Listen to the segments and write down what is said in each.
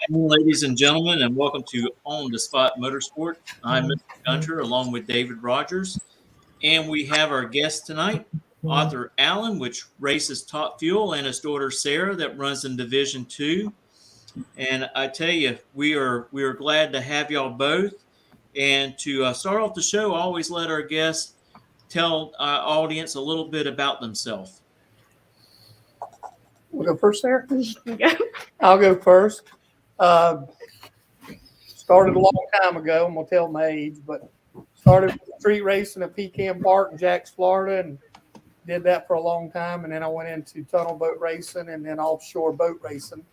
Ladies and gentlemen, and welcome to On the Spot Motorsport. I'm Mr. Gunter along with David Rogers, and we have our guest tonight, Arthur Allin, which races Top Fuel, and his daughter Sarah that runs in Division 2. And I tell you, we are glad to have y'all both. And to start off the show, I always let our guests tell our audience a little bit about themselves. We'll go first, Sarah? Go. I'll go first. Started a long time ago. I'm going to tell my age, but started with street racing at Pecan Park in Jax, Florida, and did that for a long time. And then I went into tunnel boat racing and then offshore boat racing.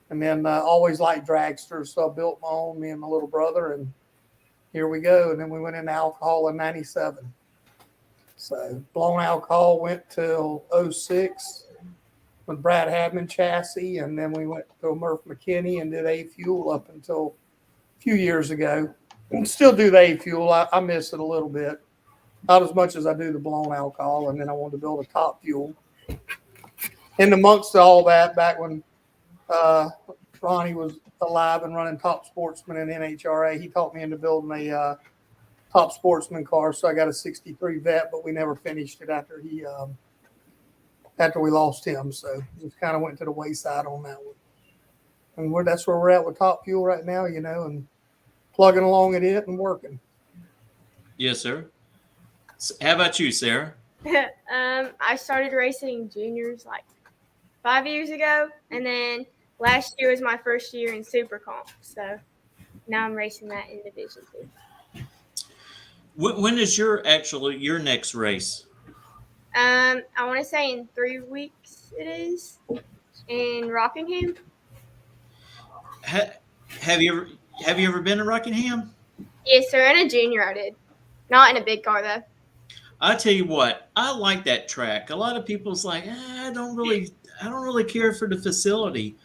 And then always liked dragsters, so I built my own, me and my little brother, and here we go. And then we went into alcohol in 97. So blown alcohol went till 06. With Brad Hadman chassis, and then we went to Murph McKinney and did A Fuel up until a few years ago. And still do the A Fuel. I miss it a little bit, not as much as I do the blown alcohol. And then I wanted to build a Top Fuel. And amongst all that, back when Ronnie was alive and running Top Sportsman in NHRA, he taught me into building a Top Sportsman car. So I got a '63 Vet, but we never finished it after we lost him. So it kind of went to the wayside on that one. And that's where we're at with Top Fuel right now, and plugging along at it and working. Yes, sir. How about you, Sarah? I started racing juniors like 5 years ago, and then last year was my first year in Super Comp. So now I'm racing that in Division 2. When is your next race? I want to say in 3 weeks it is in Rockingham. Have you ever been to Rockingham? Yes, sir. In a junior, I did. Not in a big car though. I tell you what, I like that track. A lot of people's like, I don't really care for the facility,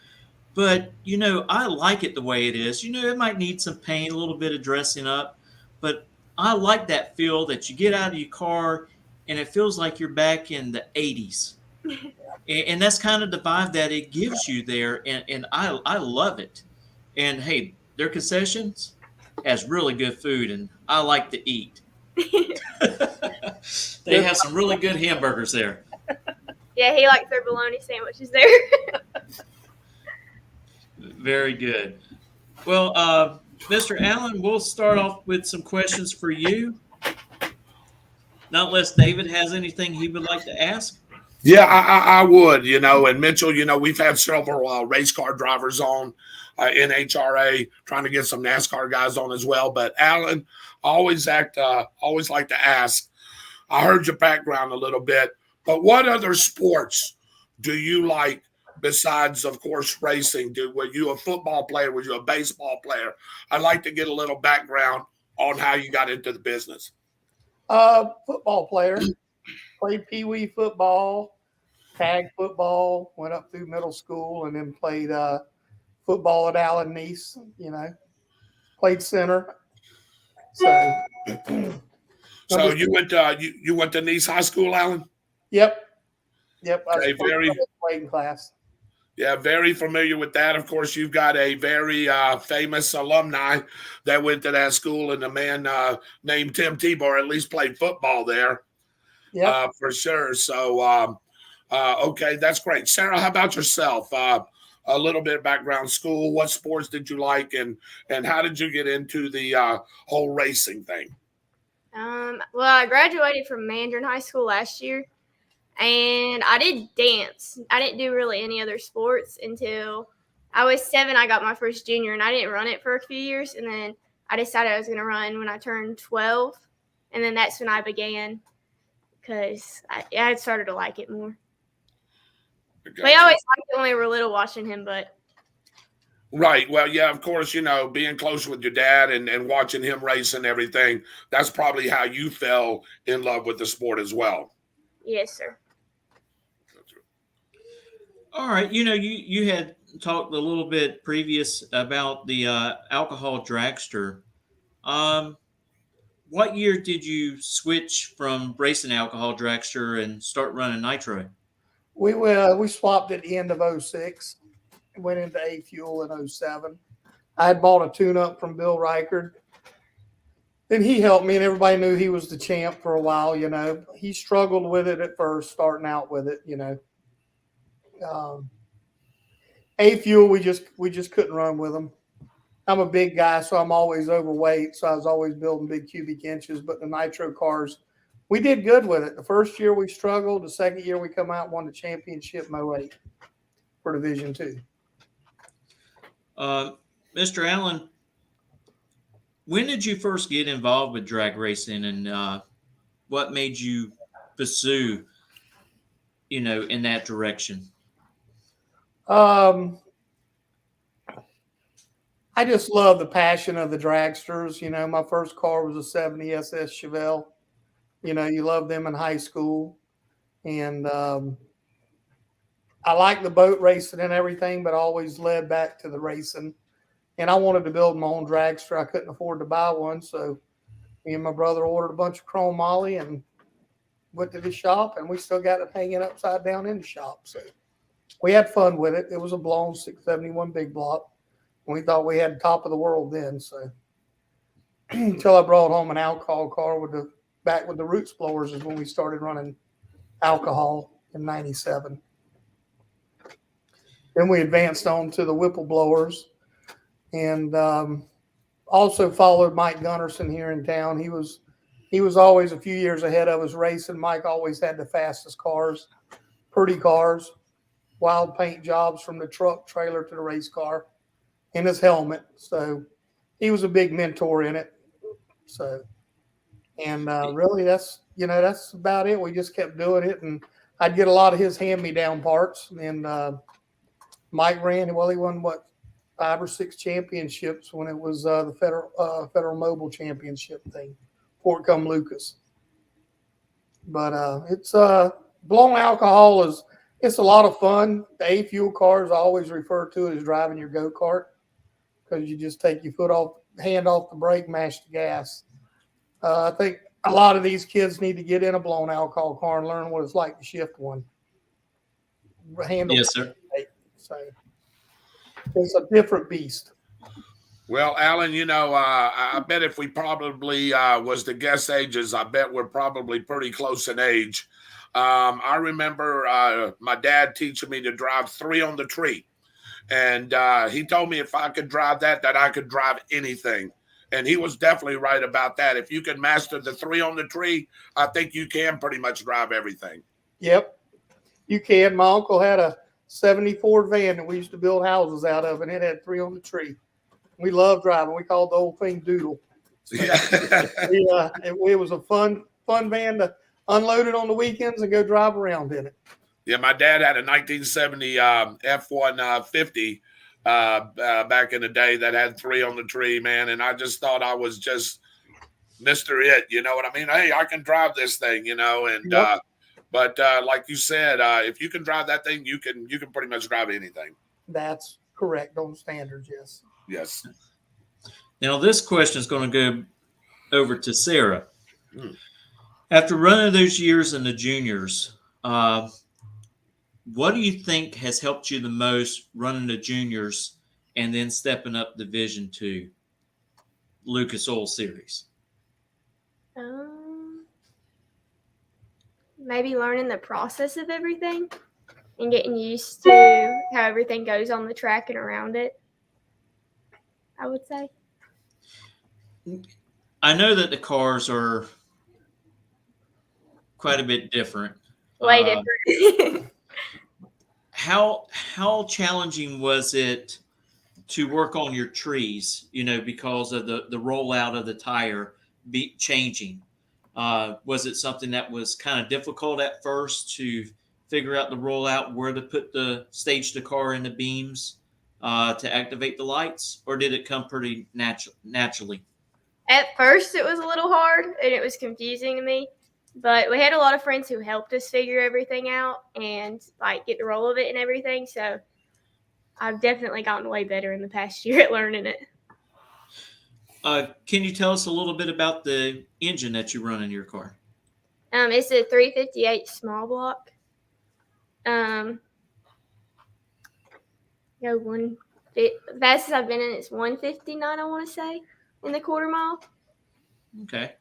but I like it the way it is. It might need some paint, a little bit of dressing up, but I like that feel that you get out of your car and it feels like you're back in the 80s. And that's kind of the vibe that it gives you there. And I love it. And, hey, their concessions has really good food, and I like to eat. They have some really good hamburgers there. Yeah, he likes their bologna sandwiches there. Very good. Well, Mr. Allin, we'll start off with some questions for you. Not unless David has anything he would like to ask. Yeah, I would, and Mitchell, we've had several race car drivers on NHRA, trying to get some NASCAR guys on as well. But Allin, always like to ask, I heard your background a little bit, but what other sports do you like besides, of course, racing? Were you a football player? Were you a baseball player? I'd like to get a little background on how you got into the business. Football player, played pee-wee football, tag football, went up through middle school, and then played football at Allen Nice, played center. So you went to Nice High School, Allin? Yep. Okay, playing class. Yeah, very familiar with that. Of course, you've got a very famous alumni that went to that school, and a man named Tim Tebow at least played football there. Yeah, for sure. So, okay, that's great. Sarah, how about yourself? A little bit of background, school. What sports did you like, and how did you get into the whole racing thing? Well, I graduated from Mandarin High School last year. And I did dance. I didn't do really any other sports until I was 7. I got my first junior, and I didn't run it for a few years. And then I decided I was going to run when I turned 12. And then that's when I began, because I had started to like it more. Okay. We always liked it when we were little watching him, but. Right. Well, yeah, of course, being close with your dad and watching him race and everything, that's probably how you fell in love with the sport as well. Yes, sir. All right. You had talked a little bit previous about the alcohol dragster. What year did you switch from racing alcohol dragster and start running nitro? We swapped at the end of 06, went into A Fuel in 07. I had bought a tune-up from Bill Reichard. Then he helped me, and everybody knew he was the champ for a while, you know. He struggled with it at first, starting out with it, you know. A Fuel, we just couldn't run with him. I'm a big guy, so I'm always overweight, so I was always building big cubic inches. But the nitro cars, we did good with it. The first year we struggled. The second year we come out and won the championship in 08 for Division 2. Mr. Allin, when did you first get involved with drag racing, and what made you pursue, you know, in that direction? I just love the passion of the dragsters. You know, my first car was a 70 SS Chevelle. You know, you love them in high school. And I like the boat racing and everything, but always led back to the racing. And I wanted to build my own dragster. I couldn't afford to buy one. So me and my brother ordered a bunch of chrome moly and went to the shop, and we still got it hanging upside down in the shop. So we had fun with it. It was a blown 671 big block. We thought we had the top of the world then. So until I brought home an alcohol car back with the Roots blowers is when we started running alcohol in 97. Then we advanced on to the Whipple blowers, and also followed Mike Gunnarsson here in town. He was always a few years ahead of us racing. Mike always had the fastest cars, pretty cars, wild paint jobs from the truck trailer to the race car, in his helmet. So he was a big mentor in it. So, and really that's about it. We just kept doing it, and I'd get a lot of his hand-me-down parts. And Mike ran, well, he won 5 or 6 championships when it was the Federal Mobile Championship thing, Fort Come Lucas. But it's blown alcohol it's a lot of fun. The A Fuel cars, I always refer to it as driving your go-kart, because you just take your hand off the brake, mash the gas. I think a lot of these kids need to get in a blown alcohol car and learn what it's like to shift one. Yes, sir. So it's a different beast. Well, Alan, you know, I bet if we probably was to guess ages, I bet we're probably pretty close in age. I remember my dad teaching me to drive 3 on the tree. And he told me if I could drive that I could drive anything. And he was definitely right about that. If you can master the 3 on the tree, I think you can pretty much drive everything. Yep, you can. My uncle had a 74 van that we used to build houses out of, and it had 3 on the tree. We loved driving. We called the old thing Doodle. So it was a fun van to unload it on the weekends and go drive around in it. Yeah, my dad had a 1970 F-150 back in the day that had 3 on the tree, man. And I just thought I was just Mr. It, you know what I mean? Hey, I can drive this thing, you know. And yep. But like you said, if you can drive that thing, you can pretty much drive anything. That's correct on standards, yes. Yes. Now this question is going to go over to Sarah. After running those years in the juniors, what do you think has helped you the most running the juniors and then stepping up Division 2 Lucas Oil Series? Maybe learning the process of everything and getting used to how everything goes on the track and around it, I would say. I know that the cars are quite a bit different. Way different. How challenging was it to work on your trees, you know, because of the rollout of the tire changing? Was it something that was kind of difficult at first to figure out the rollout, where to put stage the car in the beams to activate the lights, or did it come pretty naturally? At first, it was a little hard and it was confusing to me, but we had a lot of friends who helped us figure everything out and get the roll of it and everything. So I've definitely gotten way better in the past year at learning it. Can you tell us a little bit about the engine that you run in your car? It's a 358 small block. Go one. Fastest I've been in is 159. I want to say in the quarter mile. Okay.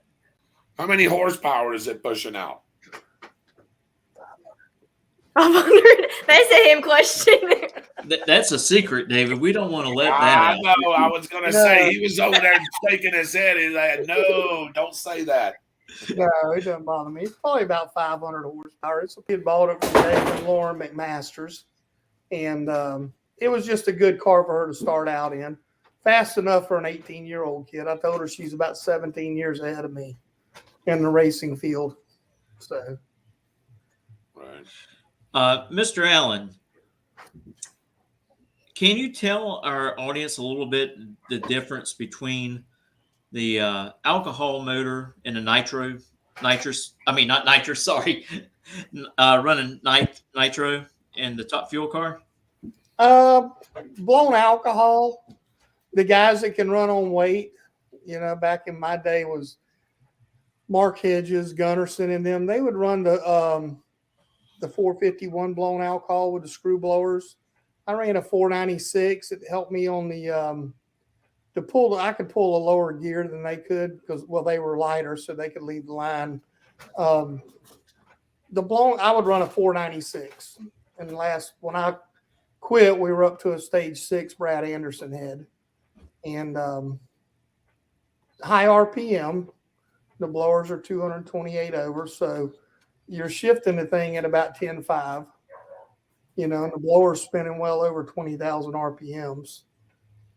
How many horsepower is it pushing out? 500. That's a him question. That's a secret, David. We don't want to let that I out. know. I was going to say, he was over there shaking his head. He's like, no, don't say that. No, it doesn't bother me. It's probably about 500 horsepower. It's a kid bought it from Dave and Lauren McMasters, and it was just a good car for her to start out in. Fast enough for an 18-year-old kid. I told her she's about 17 years ahead of me in the racing field. So, Right. Mr. Allin, can you tell our audience a little bit the difference between the alcohol motor and the nitrous? I mean, not nitrous. Sorry, running nitro in the top fuel car. blown alcohol. The guys that can run on weight, back in my day was Mark Hedges, Gunnarsson, and them. They would run the 451 blown alcohol with the screw blowers. I ran a 496. It helped me on the pull. I could pull a lower gear than they could because they were lighter, so they could leave the line. The blown, I would run a 496. And when I quit, we were up to a stage 6 Brad Anderson head, and high RPM. The blowers are 228 over, so you're shifting the thing at about 10.5. And the blower's spinning well over 20,000 RPMs.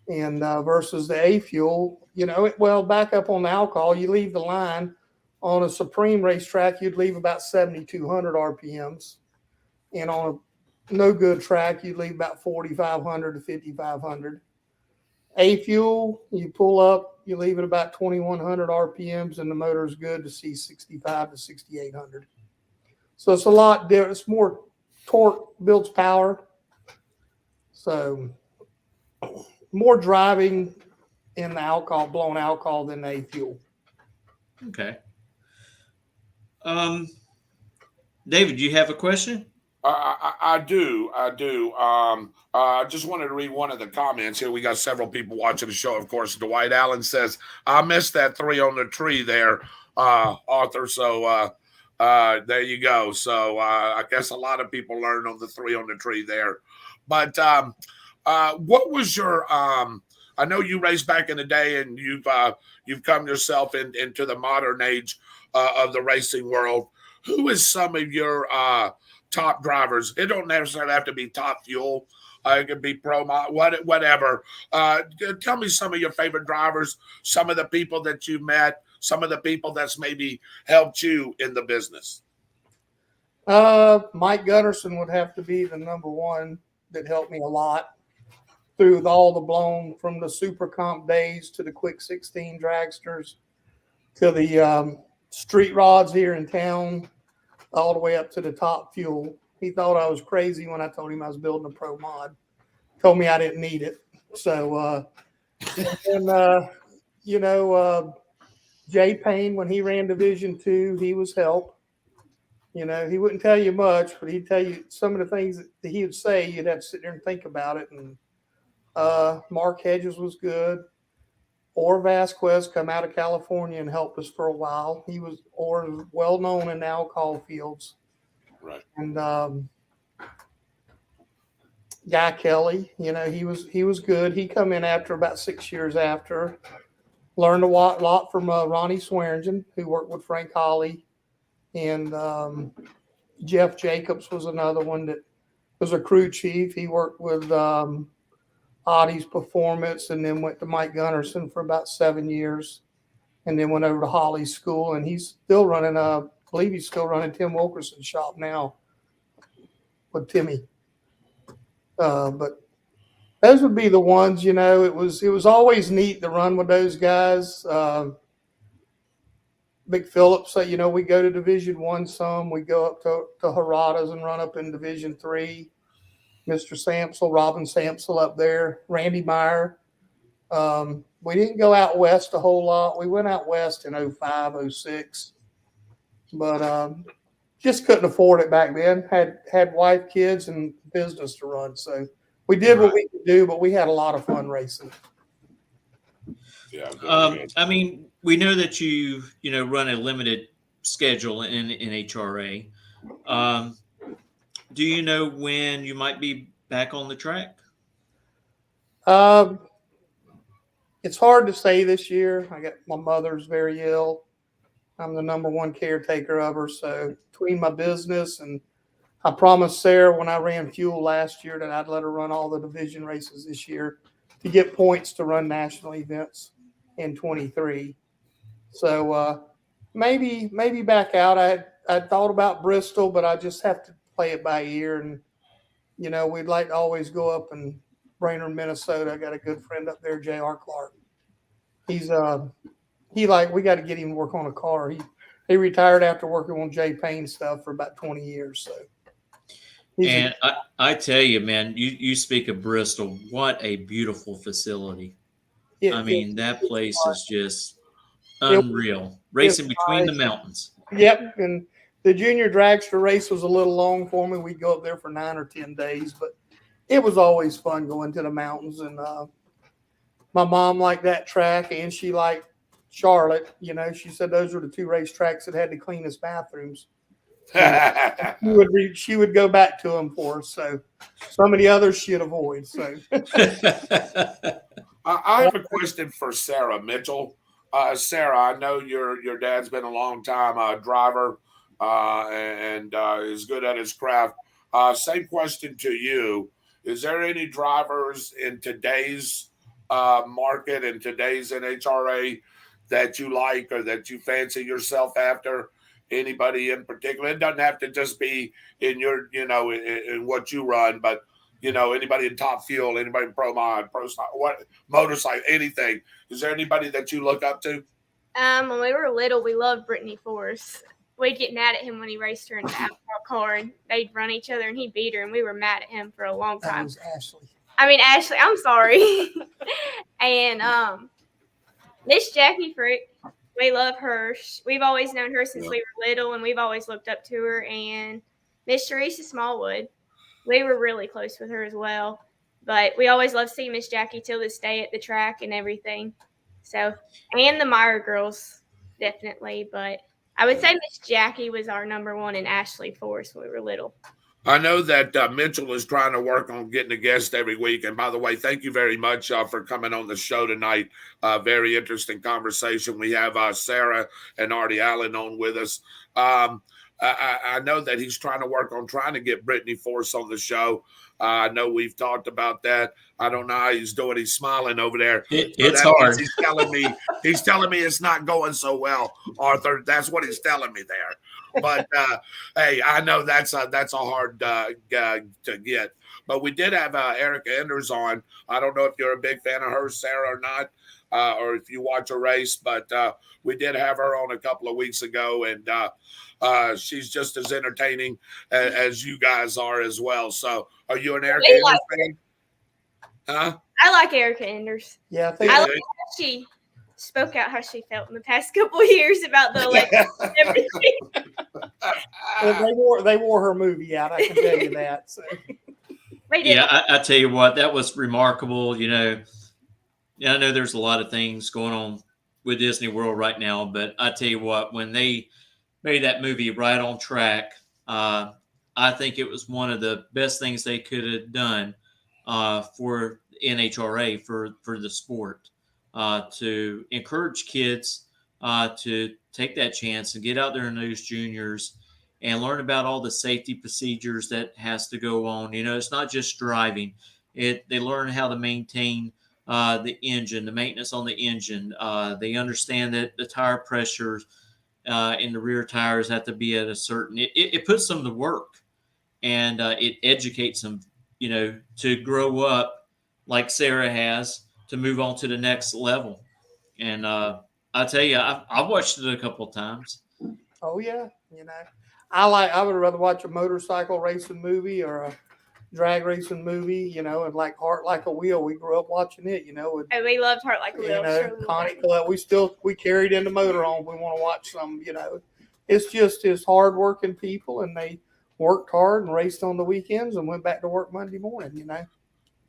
And versus the A fuel, back up on the alcohol, you leave the line on a Supreme racetrack, you'd leave about 7,200 RPMs. And on a no good track, you'd leave about 4,500 to 5,500. A fuel, you pull up, you leave it about 2,100 RPMs, and the motor is good to see 65 to 6,800. So it's a lot different. It's more torque, builds power. So more driving in the blown alcohol than the A fuel. Okay. David, do you have a question? I do. I just wanted to read one of the comments here. We got several people watching the show, of course. Dwight Allen says, I missed that 3 on the tree there, Arthur. So there you go. So I guess a lot of people learned on the 3 on the tree there. But what was your I know you raced back in the day, and you've come yourself into the modern age of the racing world. Who is some of your top drivers? It don't necessarily have to be top fuel. It could be pro, whatever. Tell me some of your favorite drivers, some of the people that you met, some of the people that's maybe helped you in the business. Mike Gunnarsson would have to be the number one that helped me a lot through all the blown, from the Super Comp days to the Quick 16 dragsters to the street rods here in town, all the way up to the top fuel. He thought I was crazy when I told him I was building a pro mod. Told me I didn't need it. So, Jay Payne, when he ran Division II, he was help. He wouldn't tell you much, but he'd tell you some of the things that he would say. You'd have to sit there and think about it. And Mark Hedges was good. Or Vasquez come out of California and helped us for a while. He was well known in the alcohol fields. Right. And Guy Kelly, he was good. He come in after about 6 years after. Learned a lot from Ronnie Swearingen, who worked with Frank Holly. And Jeff Jacobs was another one that was a crew chief. He worked with Audie's Performance, and then went to Mike Gunnarsson for about 7 years, and then went over to Holly's school, and he's still running I believe he's still running Tim Wilkerson's shop now with Timmy. But those would be the ones. It was always neat to run with those guys. Big Phillips, we go to Division I some. We go up to Haradas and run up in Division III. Mr. Samsel, Robin Samsel up there, Randy Meyer. We didn't go out west a whole lot. We went out west in 05, 06, but just couldn't afford it back then. Had wife, kids, and business to run, so we did what we could do, but we had a lot of fun racing. Yeah. Very good. I mean, we know that you run a limited schedule in NHRA. Do you know when you might be back on the track? Um, it's hard to say this year. My mother's very ill. I'm the number one caretaker of her. So between my business and I promised Sarah when I ran fuel last year that I'd let her run all the division races this year to get points to run national events in 23. So maybe back out. I thought about Bristol, but I just have to play it by ear. And we'd like to always go up and Brainerd, Minnesota. I got a good friend up there, J.R. Clark. We got to get him to work on a car. He retired after working on Jay Payne stuff for about 20 years. So. And I tell you, man, you speak of Bristol. What a beautiful facility. I mean, that place is just unreal. Racing between the mountains. Yep. And the junior dragster race was a little long for me. We'd go up there for 9 or 10 days, but it was always fun going to the mountains. And my mom liked that track, and she liked Charlotte. She said those were the 2 race tracks that had the cleanest bathrooms. She would go back to them for us. So some of the others she'd avoid. So I have a question for Sarah Mitchell. Sarah, I know your dad's been a long time driver and is good at his craft. Same question to you. Is there any drivers in today's market and today's NHRA that you like or that you fancy yourself after? Anybody in particular? It doesn't have to just be in your, in what you run, but anybody in Top Fuel, anybody in Pro Mod, Pro Style, what motorcycle, anything. Is there anybody that you look up to? When we were little, we loved Brittany Force. We'd get mad at him when he raced her in the outlaw car, and they'd run each other, and he'd beat her, and we were mad at him for a long time. That was Ashley. Ashley, I'm sorry. And Miss Jackie Frick, we love her. We've always known her since we were little, and we've always looked up to her. And Miss Teresa Smallwood, we were really close with her as well. But we always love seeing Miss Jackie till this day at the track and everything. So, and the Meyer girls, definitely. But I would say Miss Jackie was our number one and Ashley Force when we were little. I know that Mitchell is trying to work on getting a guest every week. And by the way, thank you very much for coming on the show tonight. Very interesting conversation. We have Sarah and Arthur Allin on with us. I know that he's trying to work on trying to get Brittany Force on the show. I know we've talked about that. I don't know how he's doing. He's smiling over there. It's hard. He's telling me it's not going so well, Arthur. That's what he's telling me there. But hey, I know that's a hard to get. But we did have Erica Enders on. I don't know if you're a big fan of her, Sarah, or not, or if you watch a race. But we did have her on a couple of weeks ago, and she's just as entertaining as you guys are as well. So, are you an Erica Enders fan? Huh? I like Erica Enders. Yeah, I like how she spoke out how she felt in the past couple of years about the election and everything. They wore her movie out. I can tell you that. So. Yeah, I tell you what, that was remarkable. I know there's a lot of things going on with Disney World right now, but I tell you what, when they made that movie Right on Track, I think it was one of the best things they could have done for NHRA, for the sport, to encourage kids to take that chance and get out there in those juniors and learn about all the safety procedures that has to go on. It's not just driving. They learn how to maintain the engine, the maintenance on the engine. They understand that the tire pressures in the rear tires have to be at a certain, it puts them to work, and it educates them, to grow up like Sarah has, to move on to the next level. And I tell you, I've watched it a couple of times. Oh yeah. I would rather watch a motorcycle racing movie or a drag racing movie, and like Heart Like a Wheel. We grew up watching it, And we loved Heart Like a Wheel. Connie Club. We carried in the motorhome. We want to watch some, It's just his hard-working people, and they worked hard and raced on the weekends and went back to work Monday morning,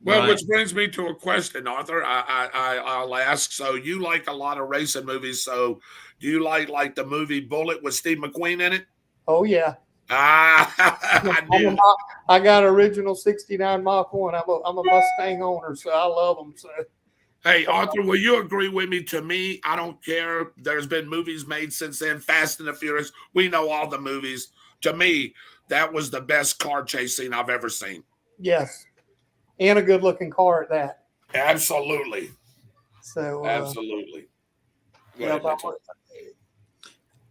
Well, Right. which brings me to a question, Arthur. I'll ask. So you like a lot of racing movies. So do you like the movie Bullet with Steve McQueen in it? Oh yeah. Ah, I I'm a, knew. I got original '69 Mach 1. I'm a Mustang owner, so I love them. So Hey, Arthur, will you agree with me? To me, I don't care. There's been movies made since then. Fast and the Furious. We know all the movies. To me, that was the best car chase scene I've ever seen. yes, and a good looking car at that. Absolutely. So Absolutely. Go yeah, ahead, Mitchell.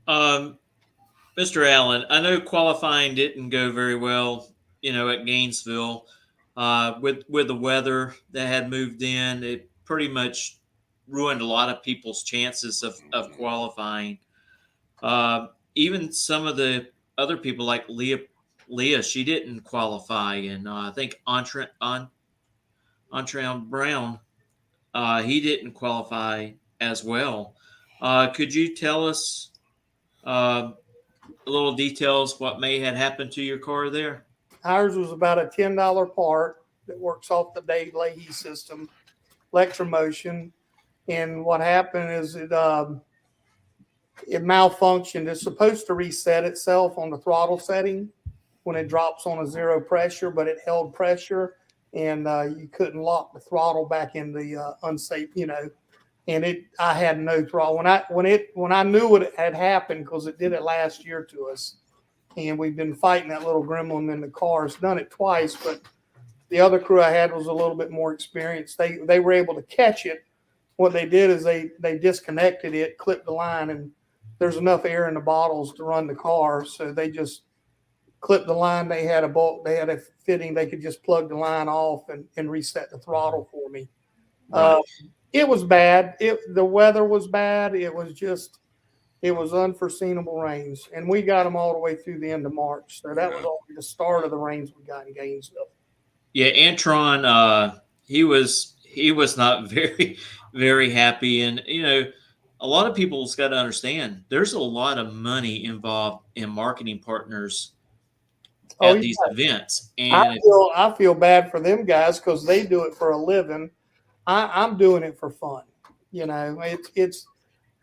Um, Mr. Allen, I know qualifying didn't go very well, at Gainesville. With the weather that had moved in, it pretty much ruined a lot of people's chances of qualifying. Even some of the other people, like Leah, she didn't qualify, and I think Antreon Brown, he didn't qualify as well. Could you tell us a little details what may had happened to your car there? ours was about a $10 part that works off the Dave Leahy system, electromotion. And what happened is it malfunctioned. It's supposed to reset itself on the throttle setting when it drops on a zero pressure, but it held pressure, and you couldn't lock the throttle back in the unsafe, And I had no throttle when I knew what had happened, because it did it last year to us, and we've been fighting that little gremlin in the car. It's done it twice, but the other crew I had was a little bit more experienced. They were able to catch it. What they did is they disconnected it, clipped the line, and there's enough air in the bottles to run the car, so they just clipped the line. They had a bolt, they had a fitting. They could just plug the line off and reset the throttle for me. Right. It was bad. The weather was bad. It was unforeseeable rains, and we got them all the way through the end of March. So that was only the start of the rains we got in Gainesville. Yeah, Antron, he was not very very happy, and a lot of people's got to understand there's a lot of money involved in marketing partners Oh at yeah. these events, and I feel bad for them guys because they do it for a living. I'm doing it for fun. It's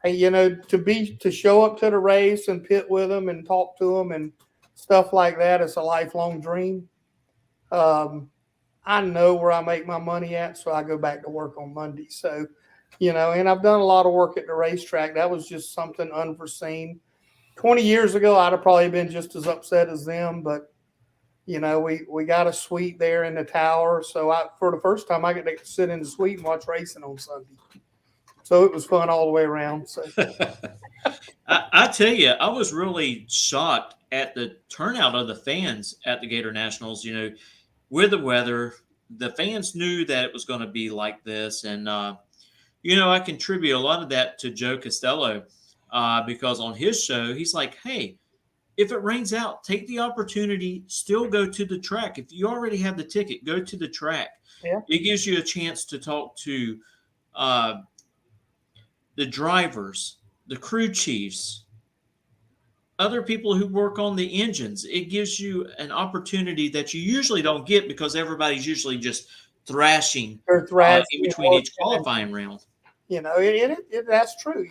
to show up to the race and pit with them and talk to them and stuff like that. It's a lifelong dream. I know where I make my money at, so I go back to work on Monday. So, and I've done a lot of work at the racetrack. That was just something unforeseen. 20 years ago, I'd have probably been just as upset as them, but we got a suite there in the tower. So for the first time, I get to sit in the suite and watch racing on Sunday. So it was fun all the way around. So I tell you, I was really shocked at the turnout of the fans at the Gator Nationals. With the weather, the fans knew that it was going to be like this, and I contribute a lot of that to Joe Costello because on his show, he's like, "Hey, if it rains out, take the opportunity, still go to the track. If you already have the ticket, go to the track. yeah, It gives you a chance to talk to uh, the drivers, the crew chiefs, other people who work on the engines. It gives you an opportunity that you usually don't get because everybody's usually just thrashing they're thrashing in between each qualifying round." That's true.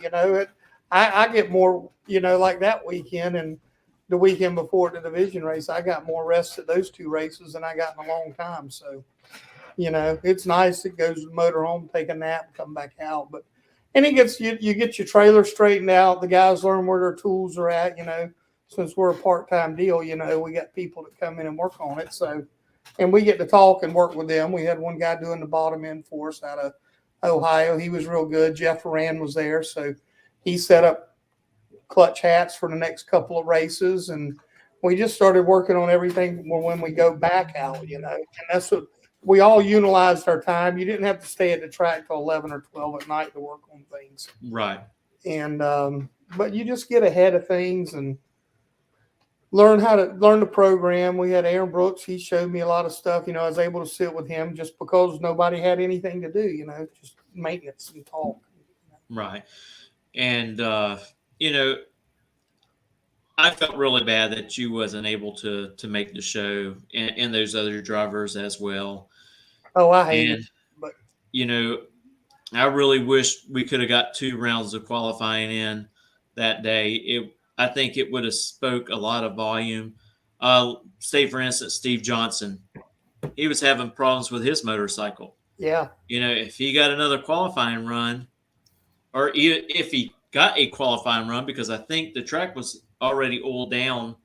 I get more, like that weekend and the weekend before the division race, I got more rest at those two races than I got in a long time. So, it's nice. It goes to the motor home, take a nap, come back out. And it gets you get your trailer straightened out. The guys learn where their tools are at. Since we're a part-time deal, we got people that come in and work on it. So, and we get to talk and work with them. We had one guy doing the bottom end for us out of Ohio. He was real good. Jeff Rand was there. So he set up clutch hats for the next couple of races. And we just started working on everything when we go back out, and that's what we all utilized our time. You didn't have to stay at the track till 11 or 12 at night to work on things. Right. And, but you just get ahead of things and learn the program. We had Aaron Brooks. He showed me a lot of stuff. I was able to sit with him just because nobody had anything to do, just maintenance and talk. Right. And, I felt really bad that you wasn't able to make the show and those other drivers as well. Oh, I hate And it. But you know, I really wish we could have got 2 rounds of qualifying in that day. I think it would have spoke a lot of volume. Say for instance, Steve Johnson, he was having problems with his motorcycle. yeah, If he got another qualifying run, or if he got a qualifying run, because I think the track was already oiled down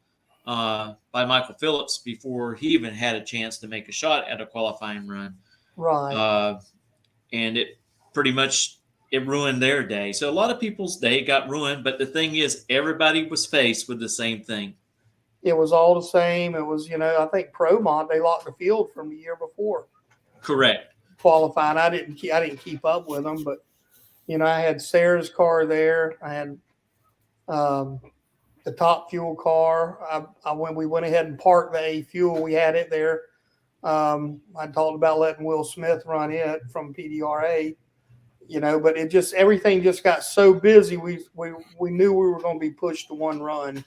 by Michael Phillips before he even had a chance to make a shot at a qualifying run. right. Uh, and it pretty much it ruined their day. So a lot of people's day got ruined. But the thing is, everybody was faced with the same thing. It was all the same. It was, I think Promont, they locked the field from the year before Correct. qualifying. I didn't keep up with them, but I had Sarah's car there. I had the Top Fuel car. We went ahead and parked the A Fuel. We had it there. I talked about letting Will Smith run it from PDRA, but everything just got so busy. We knew we were going to be pushed to one run.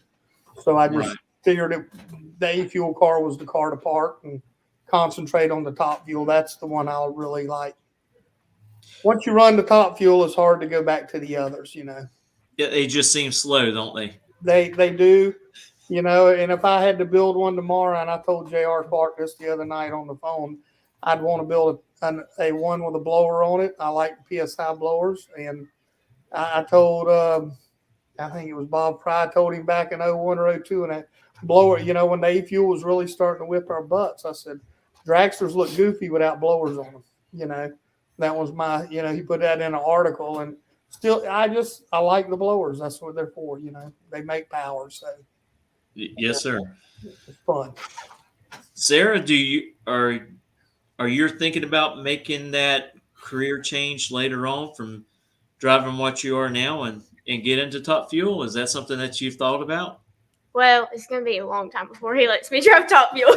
So I just figured the A Fuel car was the car to park and concentrate on the Top Fuel. That's the one I really like. Once you run the Top Fuel, it's hard to go back to the others, Yeah, they just seem slow, don't they? They do, and if I had to build one tomorrow, and I told J.R. Clark this the other night on the phone, I'd want to build a one with a blower on it. I like PSI blowers. And I told, I think it was Bob Fry, told him back in 01 or 02, and a blower, when the A-Fuel was really starting to whip our butts, I said, dragsters look goofy without blowers on them. That was my, he put that in an article. And still, I like the blowers. That's what they're for. They make power. So yes, sir. it's fun. Sarah, are you thinking about making that career change later on from driving what you are now and get into Top Fuel? Is that something that you've thought about? Well, it's going to be a long time before he lets me drive Top Fuel.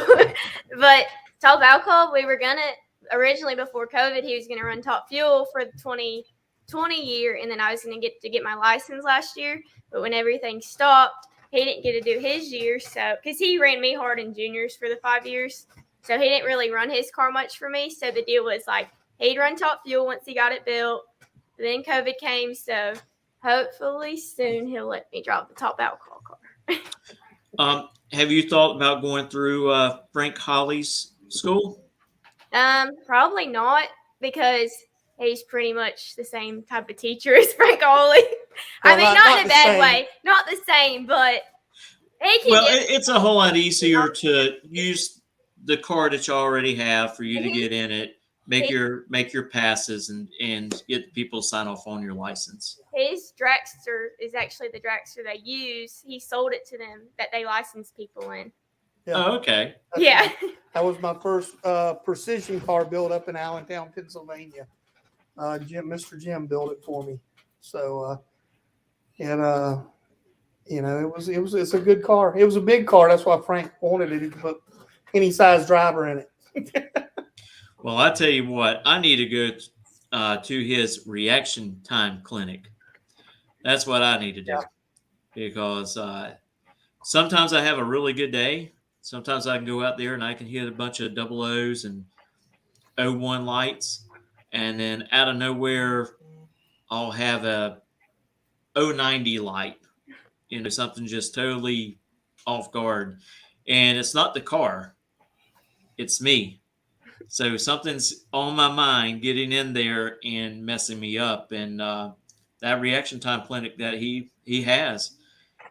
But Top Alcohol, we were going to, originally before COVID, he was going to run Top Fuel for the 2020 year, and then I was going to get my license last year. But when everything stopped, he didn't get to do his year. So, because he ran me hard in juniors for the 5 years. So he didn't really run his car much for me. So the deal was like, he'd run Top Fuel once he got it built. Then COVID came. So hopefully soon he'll let me drive the Top Alcohol car. Have you thought about going through Frank Holly's school? Probably not, because he's pretty much the same type of teacher as Frank Holly. Well, I mean, not in a bad same. way. Not the same, but he can it's a whole lot easier to use the car that you already have for you to get in it, make your passes and get people to sign off on your license. His dragster is actually the dragster they use. He sold it to them that they license people in. Yeah. Oh, okay. That was my first precision car built up in Allentown, Pennsylvania. Mr. Jim built it for me. So, it's a good car. It was a big car. That's why Frank wanted it. He could put any size driver in it. Well, I tell you what, I need to go to his reaction time clinic. That's what I need to do, because sometimes I have a really good day. Sometimes I can go out there and I can hit a bunch of double O's and 01 lights, and then out of nowhere, I'll have a 090 light, something just totally off guard. And it's not the car, it's me. So something's on my mind getting in there and messing me up. And that reaction time clinic that he has,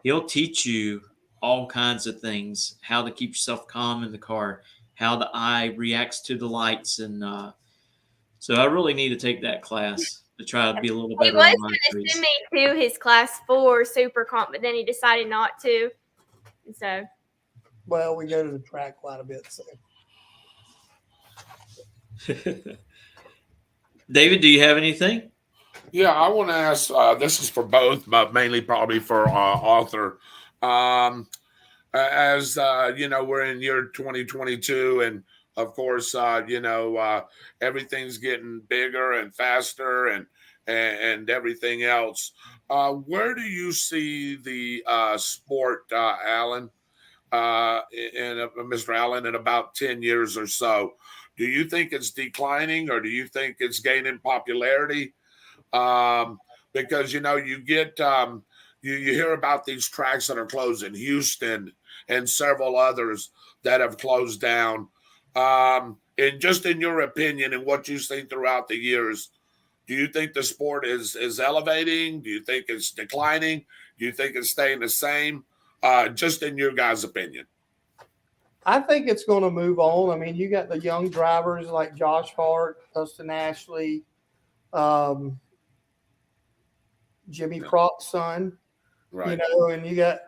he'll teach you all kinds of things, how to keep yourself calm in the car, how the eye reacts to the lights. And so I really need to take that class to try to be a little better. He was going to send me to his class 4 super comp, but then he decided not to. And so. Well, we go to the track quite a bit. So. David, do you have anything? Yeah, I want to ask, this is for both, but mainly probably for Arthur. As we're in year 2022, and of course, everything's getting bigger and faster and everything else. Where do you see the sport, Allin, Mr. Allen, in about 10 years or so. Do you think it's declining, or do you think it's gaining popularity? Because you get you hear about these tracks that are closing, Houston and several others that have closed down. And just in your opinion and what you've seen throughout the years, do you think the sport is elevating? Do you think it's declining? Do you think it's staying the same? Just in your guys' opinion. I think it's going to move on. I mean, you got the young drivers like Josh Hart, Dustin Ashley, Jimmy Proc's son, Right. and you got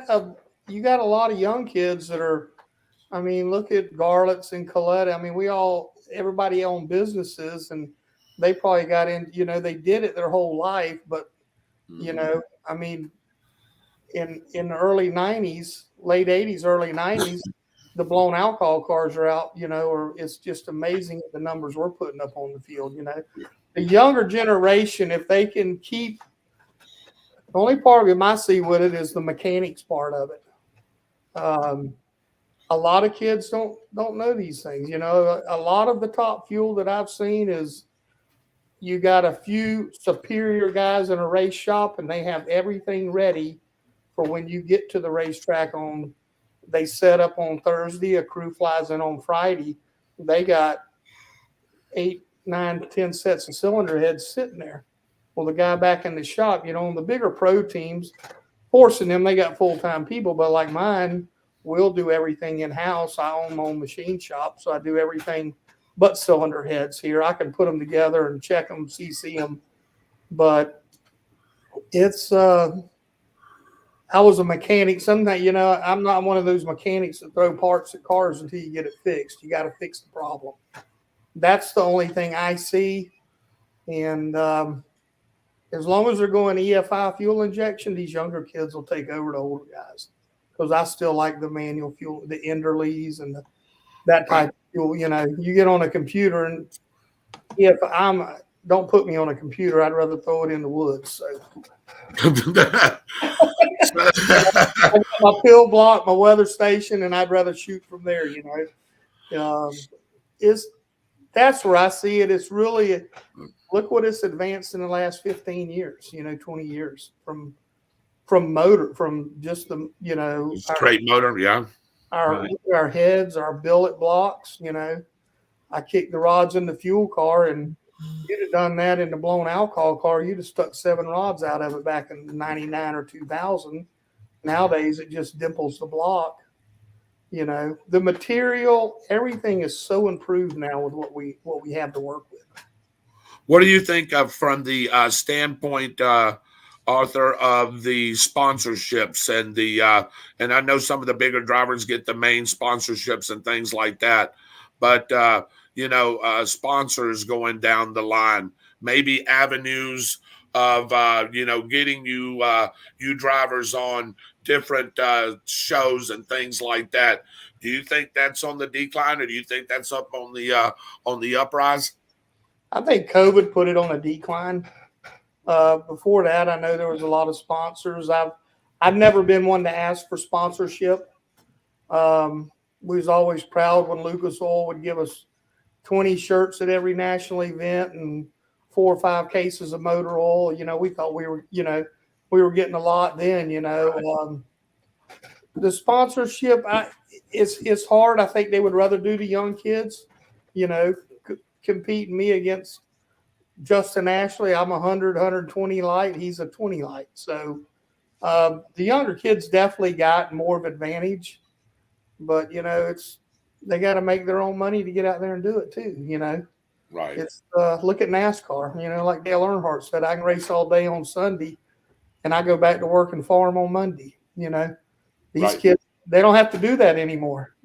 a lot of young kids that are. I mean, look at Garlitz and Coletta. I mean, everybody owned businesses, and they probably got in. They did it their whole life, but I mean, in the early '90s, late '80s, early '90s, the blown alcohol cars are out. Or it's just amazing the numbers we're putting up on the field. The younger generation, if they can keep, the only part of it I see with it is the mechanics part of it. A lot of kids don't know these things. A lot of the top fuel that I've seen is you got a few superior guys in a race shop, and they have everything ready for when you get to the racetrack they set up on Thursday, a crew flies in on Friday. They got 8, 9, 10 sets of cylinder heads sitting there. Well, the guy back in the shop, on the bigger pro teams, forcing them, they got full-time people, but like mine, we'll do everything in-house. I own my own machine shop, so I do everything but cylinder heads here. I can put them together and check them, CC them, but it's I was a mechanic. Sometimes, I'm not one of those mechanics that throw parts at cars until you get it fixed. You got to fix the problem. That's the only thing I see. And as long as they're going EFI fuel injection, these younger kids will take over the older guys. Because I still like the manual fuel, the Enderleys and that type of fuel. You get on a computer, and don't put me on a computer. I'd rather throw it in the woods. So. I got my pill block, my weather station, and I'd rather shoot from there. That's where I see it. It's really, look what it's advanced in the last 15 years. 20 years from motor, from just the straight motor, yeah. Our heads, our billet blocks. I kicked the rods in the fuel car, and you'd have done that in the blown alcohol car, you'd have stuck 7 rods out of it back in 99 or 2000. Nowadays, it just dimples the block. The material, everything is so improved now with what we have to work with. What do you think of from the standpoint, Arthur, of the sponsorships and I know some of the bigger drivers get the main sponsorships and things like that, but sponsors going down the line, maybe avenues of getting you drivers on different shows and things like that. Do you think that's on the decline, or do you think that's up on the uprise? I think COVID put it on a decline. Before that, I know there was a lot of sponsors. I've never been one to ask for sponsorship. We was always proud when Lucas Oil would give us 20 shirts at every national event and 4 or 5 cases of motor oil. We thought we were getting a lot then. The sponsorship, it's hard. I think they would rather do the young kids. Compete me against Justin Ashley. I'm 100, 120 light. He's a 20 light. So the younger kids definitely got more of an advantage. But they got to make their own money to get out there and do it too. Right. It's look at NASCAR. Like Dale Earnhardt said, I can race all day on Sunday, and I go back to work and farm on Monday. These kids, they don't have to do that anymore.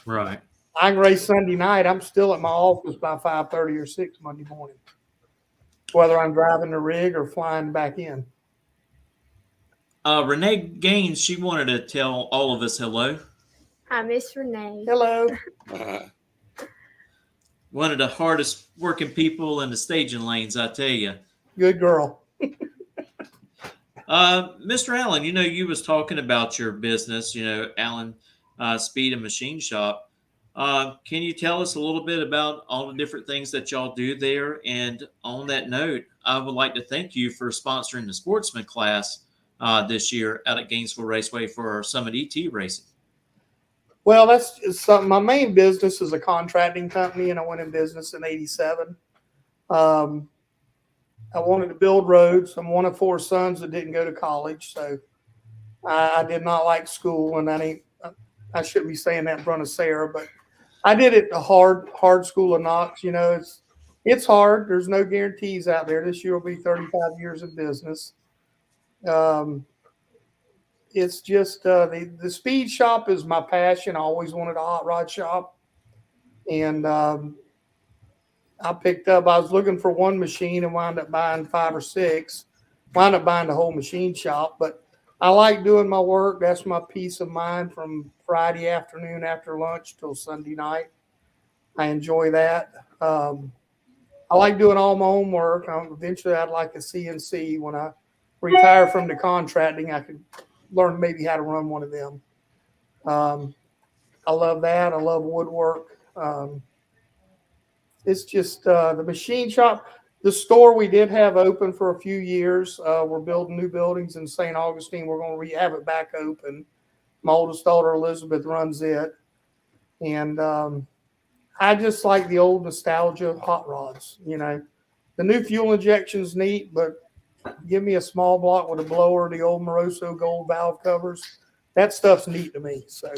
Right. I can race Sunday night. I'm still at my office by 5:30 or 6 Monday morning, whether I'm driving the rig or flying back in. Renee Gaines, she wanted to tell all of us hello. Hi, Miss Renee. Hello. One of the hardest working people in the staging lanes, I tell you. Good girl. Mr. Allen, you was talking about your business, Allen Speed and Machine Shop. Can you tell us a little bit about all the different things that y'all do there? And on that note, I would like to thank you for sponsoring the sportsman class this year out at Gainesville Raceway for our Summit ET racing. Well, that's just something. My main business is a contracting company, and I went in business in '87. I wanted to build roads. I'm one of 4 sons that didn't go to college, so I did not like school, and I shouldn't be saying that in front of Sarah, but I did it the hard school of knocks. It's hard. There's no guarantees out there. This year will be 35 years of business. It's just the speed shop is my passion. I always wanted a hot rod shop, and I was looking for one machine and wound up buying 5 or 6. Wound up buying the whole machine shop, but I like doing my work. That's my peace of mind from Friday afternoon after lunch till Sunday night. I enjoy that. I like doing all my own work. Eventually, I'd like a CNC. When I retire from the contracting, I could learn maybe how to run one of them. I love that. I love woodwork. It's just the machine shop. The store we did have open for a few years. We're building new buildings in St. Augustine. We're going to have it back open. My oldest daughter, Elizabeth, runs it. And I just like the old nostalgia of hot rods. The new fuel injection's neat, but give me a small block with a blower, the old Moroso gold valve covers. That stuff's neat to me. So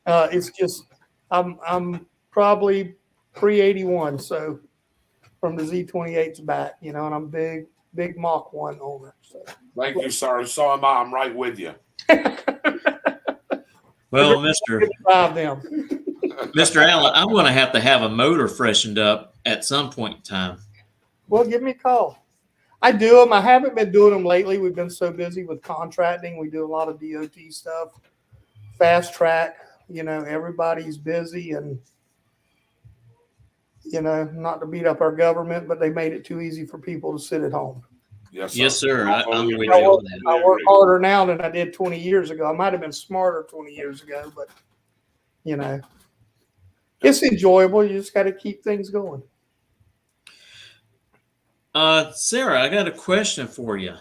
it's just I'm probably pre-81, so from the Z28's back, and I'm big Mach 1 owner. So. Thank you, sir. So am I. I'm right with you. Well, Mr. Allen, I'm going to have a motor freshened up at some point in time. Well, give me a call. I do them. I haven't been doing them lately. We've been so busy with contracting. We do a lot of DOT stuff, fast track. Everybody's busy, and not to beat up our government, but they made it too easy for people to sit at home. Yes, sir. I'm with you on that. I work harder now than I did 20 years ago. I might have been smarter 20 years ago, but it's enjoyable. You just got to keep things going. Sarah, I got a question for you.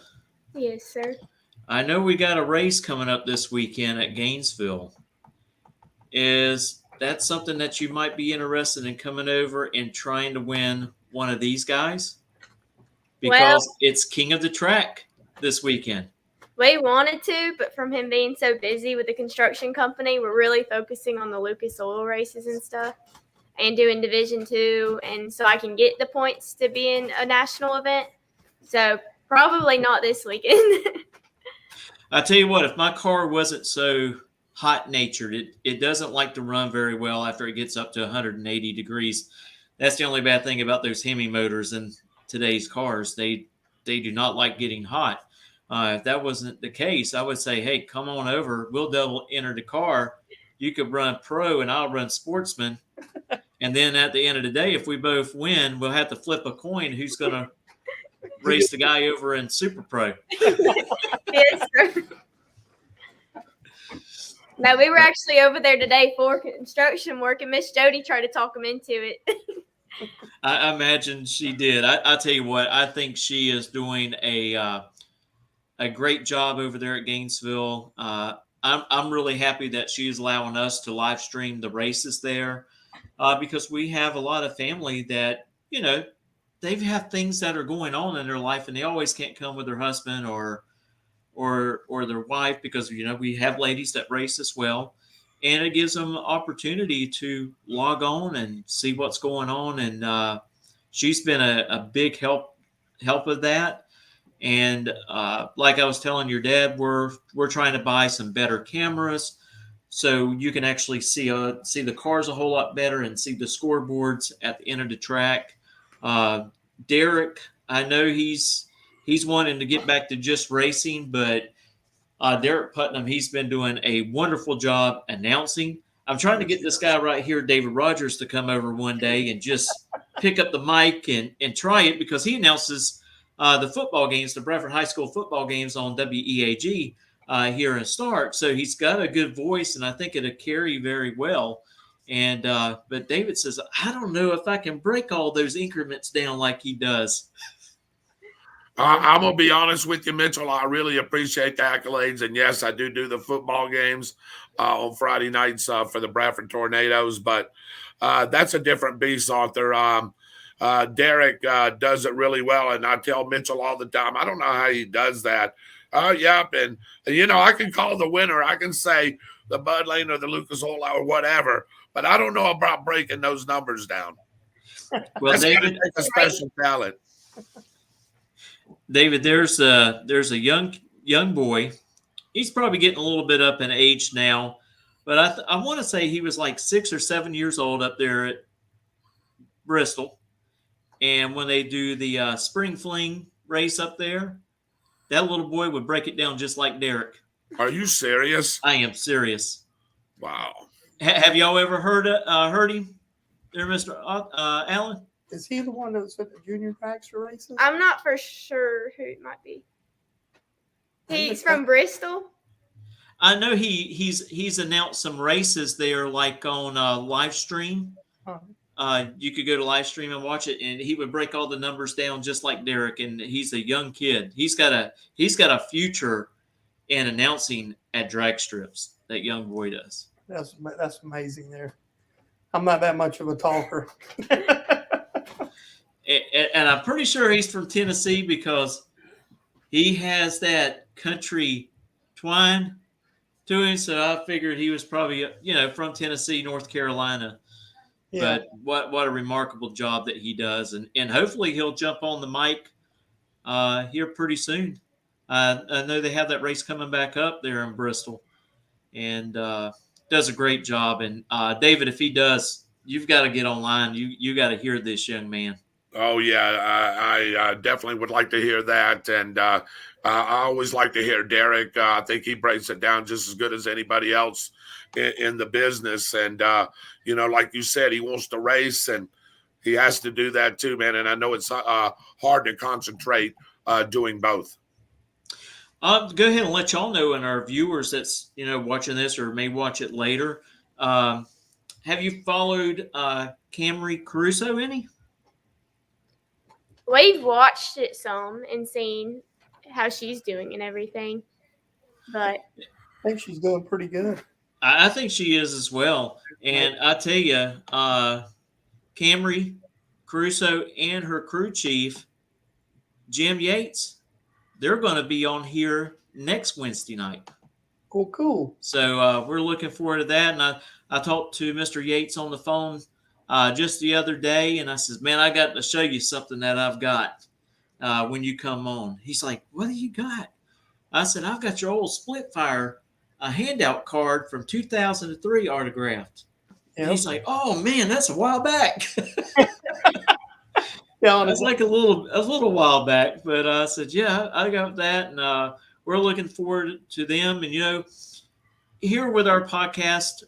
Yes, sir. I know we got a race coming up this weekend at Gainesville. Is that something that you might be interested in coming over and trying to win one of these guys? Because it's King of the Track this weekend. We wanted to, but from him being so busy with the construction company, we're really focusing on the Lucas Oil races and stuff and doing Division 2. And so I can get the points to be in a national event. So probably not this weekend. I tell you what, if my car wasn't so hot-natured, it doesn't like to run very well after it gets up to 180 degrees. That's the only bad thing about those Hemi motors in today's cars. They do not like getting hot. If that wasn't the case, I would say, hey, come on over. We'll double enter the car. You could run pro and I'll run sportsman. And then at the end of the day, if we both win, we'll have to flip a coin who's going to race the guy over in Super Pro. Yes, sir. No, we were actually over there today for construction work, and Miss Jody tried to talk him into it. I imagine she did. I tell you what, I think she is doing a great job over there at Gainesville. I'm really happy that she is allowing us to live stream the races there because we have a lot of family that, they have things that are going on in their life, and they always can't come with their husband or their wife because, we have ladies that race as well. And it gives them opportunity to log on and see what's going on. And she's been a big help of that. And like I was telling your dad, we're trying to buy some better cameras so you can actually see the cars a whole lot better and see the scoreboards at the end of the track. Derek, I know he's wanting to get back to just racing, but Derek Putnam, he's been doing a wonderful job announcing. I'm trying to get this guy right here, David Rogers, to come over one day and just pick up the mic and try it because he announces the football games, the Bradford High School football games on WEAG here in Stark. So he's got a good voice, and I think it'll carry very well. And but David says, I don't know if I can break all those increments down like he does. I'm going to be honest with you, Mitchell. I really appreciate the accolades. And yes, I do the football games on Friday nights for the Bradford Tornadoes. But that's a different beast, Arthur. Derek does it really well. And I tell Mitchell all the time, I don't know how he does that. Yep. And, I can call the winner. I can say the Bud Lane or the Lucas Oil or whatever. But I don't know about breaking those numbers down. Well, That's David, a special talent. David, there's a young boy. He's probably getting a little bit up in age now, but I want to say he was like 6 or 7 years old up there at Bristol. And when they do the spring fling race up there, that little boy would break it down just like Derek. Are you serious? I am serious. Wow. Have y'all ever heard him there, Mr. Allin? Is he the one that's at the junior dragster races? I'm not for sure who it might be. He's from Bristol. I know he's announced some races there, like on live stream. You could go to live stream and watch it, and he would break all the numbers down just like Derek. And he's a young kid. He's got a future in announcing at drag strips. That young boy does. That's amazing. There, I'm not that much of a talker. And I'm pretty sure he's from Tennessee because he has that country twine to him. So I figured he was probably, from Tennessee, North Carolina. Yeah. But what a remarkable job that he does. And hopefully he'll jump on the mic here pretty soon. I know they have that race coming back up there in Bristol. And does a great job. And David, if he does, you've got to get online. You got to hear this young man. Oh, yeah, I definitely would like to hear that. And I always like to hear Derek. I think he breaks it down just as good as anybody else in the business. And, like you said, he wants to race, and he has to do that too, man. And I know it's hard to concentrate doing both. Go ahead and let y'all know, and our viewers that's, watching this or may watch it later. Have you followed Camry Caruso any? We've watched it some and seen how she's doing and everything, but I think she's doing pretty good. I think she is as well. And I tell you, Camry Caruso and her crew chief, Jim Yates, they're going to be on here next Wednesday night. Cool. So we're looking forward to that. And I talked to Mr. Yates on the phone just the other day, and I says, man, I got to show you something that I've got when you come on. He's like, what do you got? I said, I've got your old Splitfire handout card from 2003 autographed. Yep. And he's like, oh man, that's a while back. Yeah, it's like a little while back, but I said, yeah, I got that, and we're looking forward to them. And here with our podcast,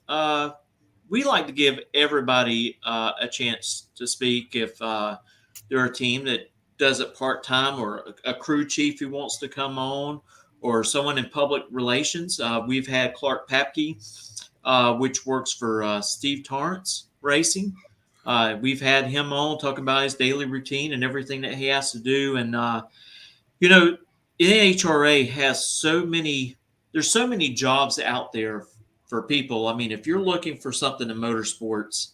we like to give everybody a chance to speak if they're a team that does it part-time, or a crew chief who wants to come on, or someone in public relations. We've had Clark Papke, which works for Steve Torrance Racing. We've had him on talking about his daily routine and everything that he has to do. And, NHRA has there's so many jobs out there for people. I mean, if you're looking for something in motorsports,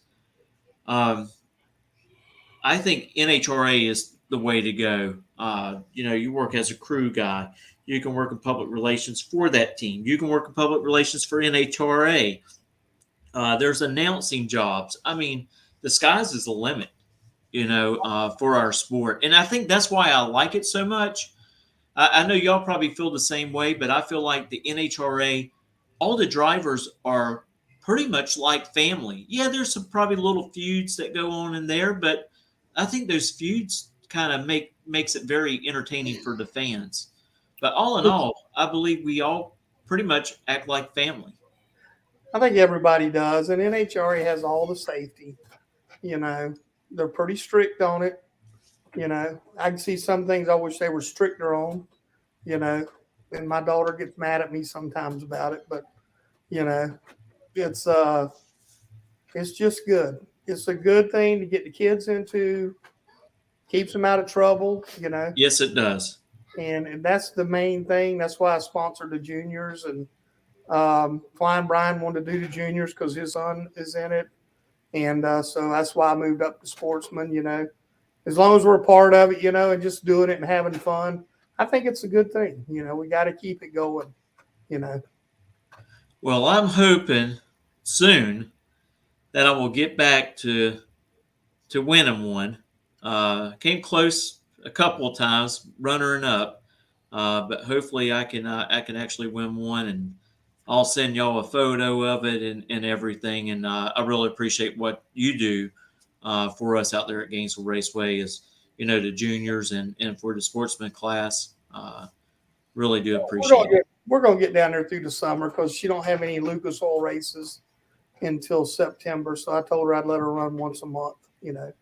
I think NHRA is the way to go. You work as a crew guy. You can work in public relations for that team. You can work in public relations for NHRA. There's announcing jobs. I mean, the sky's is the limit, for our sport. And I think that's why I like it so much. I know y'all probably feel the same way, but I feel like the NHRA, all the drivers are pretty much like family. Yeah, there's some probably little feuds that go on in there, but I think those feuds kind of makes it very entertaining for the fans. But all in all, I believe we all pretty much act like family. I think everybody does, and NHRA has all the safety. They're pretty strict on it. You know, I can see some things I wish they were stricter on, you know, and my daughter gets mad at me sometimes about it, but you know, it's just good. It's a good thing to get the kids into, keeps them out of trouble, you know, Yes, it does. and that's the main thing. That's why I sponsored the juniors, and Flying Brian wanted to do the juniors because his son is in it, and so that's why I moved up to sportsman. You know, as long as we're a part of it, you know, and just doing it and having fun, I think it's a good thing. You know, we got to keep it going. You know. Well, I'm hoping soon that I will get back to winning one. Came close a couple of times, runnering up, but hopefully I can actually win one, and I'll send y'all a photo of it and everything. And I really appreciate what you do for us out there at Gainesville Raceway, as you know, the juniors and for the sportsman class. Really do appreciate it. We're gonna get down there through the summer because she don't have any Lucas Oil races until September. So I told her I'd let her run once a month. You know,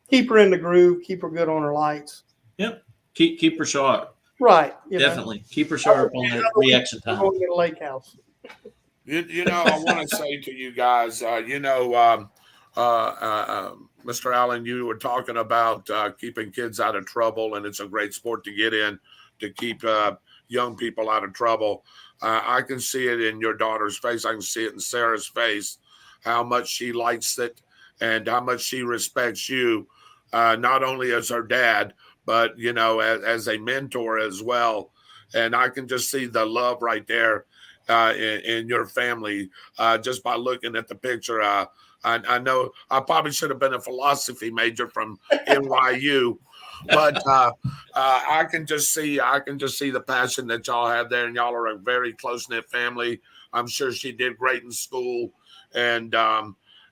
keep her in the groove, keep her good on her lights. Yep, keep her sharp. Right. Definitely keep her sharp on that reaction time. Going to the lake house. You know, I want to say to you guys, Mr. Allin, you were talking about keeping kids out of trouble, and it's a great sport to get in to keep young people out of trouble. I can see it in your daughter's face. I can see it in Sarah's face, how much she likes it and how much she respects you, not only as her dad, but, you know, as a mentor as well. And I can just see the love right there in your family just by looking at the picture. I know I probably should have been a philosophy major from NYU, but I can just see the passion that y'all have there, and y'all are a very close knit family. I'm sure she did great in school, and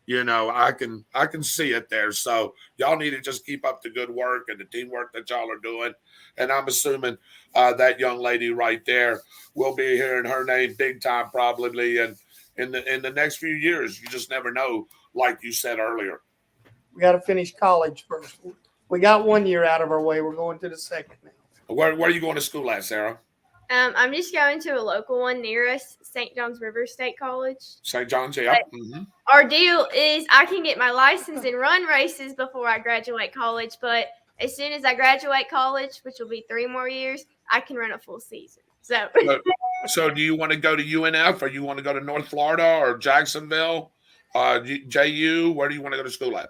you know, I can see it there. So y'all need to just keep up the good work and the teamwork that y'all are doing. And I'm assuming that young lady right there will be hearing her name big time probably, and in the next few years. You just never know, like you said earlier. We got to finish college first. We got 1 year out of our way. We're going to the second now. Where are you going to school at, Sarah? I'm just going to a local one near us, St. John's River State College. St. John's, yeah. Mm-hmm. Our deal is I can get my license and run races before I graduate college, but as soon as I graduate college, which will be 3 more years, I can run a full season. So do you want to go to UNF, or you want to go to North Florida or Jacksonville, JU? Where do you want to go to school at?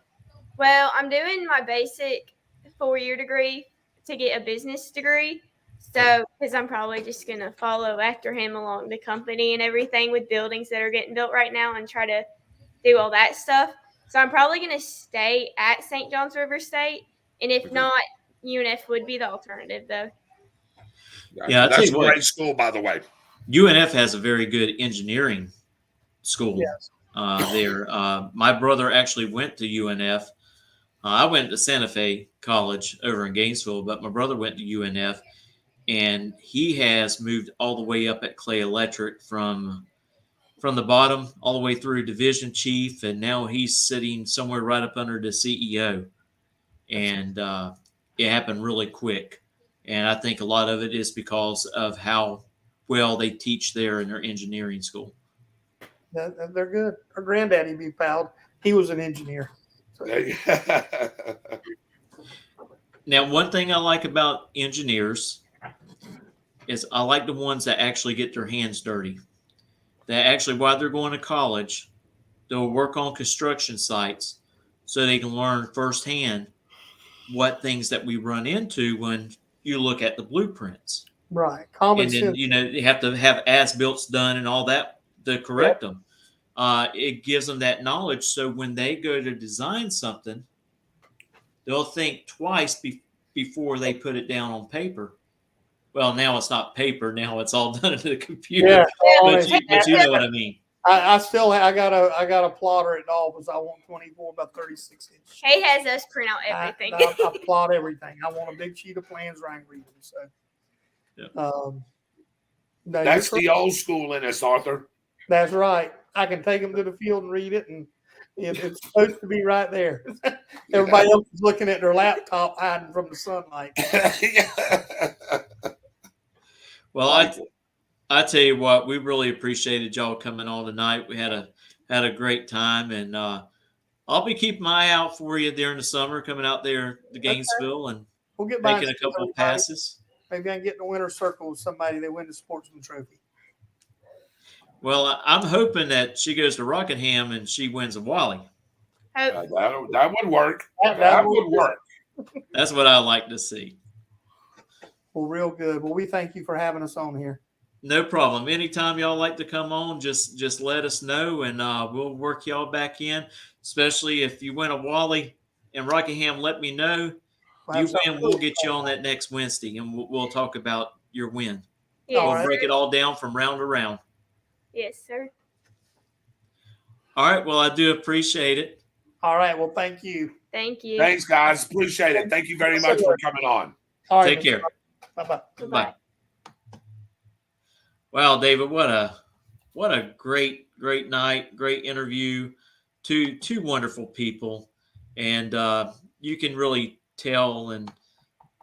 Well, I'm doing my basic 4-year degree to get a business degree. So, because I'm probably just going to follow after him along the company and everything with buildings that are getting built right now and try to do all that stuff. So I'm probably going to stay at St. John's River State. And if not, UNF would be the alternative, though. Yeah, that's a great school, by the way. UNF has a very good engineering school. Yes. There. My brother actually went to UNF. I went to Santa Fe College over in Gainesville, but my brother went to UNF, and he has moved all the way up at Clay Electric from the bottom all the way through division chief, and now he's sitting somewhere right up under the CEO. And it happened really quick. And I think a lot of it is because of how well they teach there in their engineering school. They're good. Our granddaddy be proud. He was an engineer. So. Now, one thing I like about engineers is I like the ones that actually get their hands dirty. That actually, while they're going to college, they'll work on construction sites so they can learn firsthand what things that we run into when you look at the blueprints. Right. Common and then, sense. you know, you have to have as-builts done and all that to correct them. It gives them that knowledge. So when they go to design something, they'll think twice before they put it down on paper. Well, now it's not paper. Now it's all done in the computer. Yeah, but you know what I mean. I got a plotter at Dolphins. I want 24 by 36 inch. He has us print out everything. I plot everything. I want a big sheet of plans where I can read them. So, yep. No, that's the old school in us, Arthur. That's right. I can take them to the field and read it, and It's supposed to be right there. Everybody else is looking at their laptop hiding from the sunlight. Well, I tell you what, we really appreciated y'all coming on tonight. We had a great time, and I'll be keeping my eye out for you during the summer, coming out there to Gainesville and We'll get by making a couple of passes. Maybe I can get in the winner's circle with somebody that win the Sportsman Trophy. Well, I'm hoping that she goes to Rockingham and she wins a Wally. Hope. That would work. That That would work. That's what I like to see. Well, real good. Well, we thank you for having us on here. No problem. Anytime y'all like to come on, just let us know, and we'll work y'all back in. Especially if you win a Wally in Rockingham, let me know. You win, we'll get you on that next Wednesday, and we'll talk about your win. Yes. We'll break it all down from round to round. Yes, sir. All right. Well, I do appreciate it. All right. Well, thank you. Thank you. Thanks, guys. Appreciate it. Thank you very much for coming on. All right. Take care. Bye-bye. Bye. Wow, David, what a great night, great interview. Two wonderful people, and you can really tell and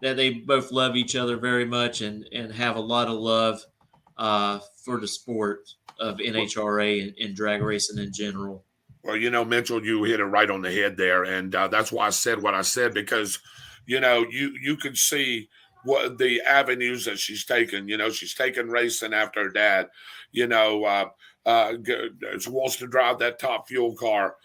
that they both love each other very much and have a lot of love for the sport of NHRA and drag racing in general. Well, Mitchell, you hit it right on the head there, and that's why I said what I said, because you could see what the avenues that she's taken. She's taken racing after her dad. She wants to drive that top fuel car.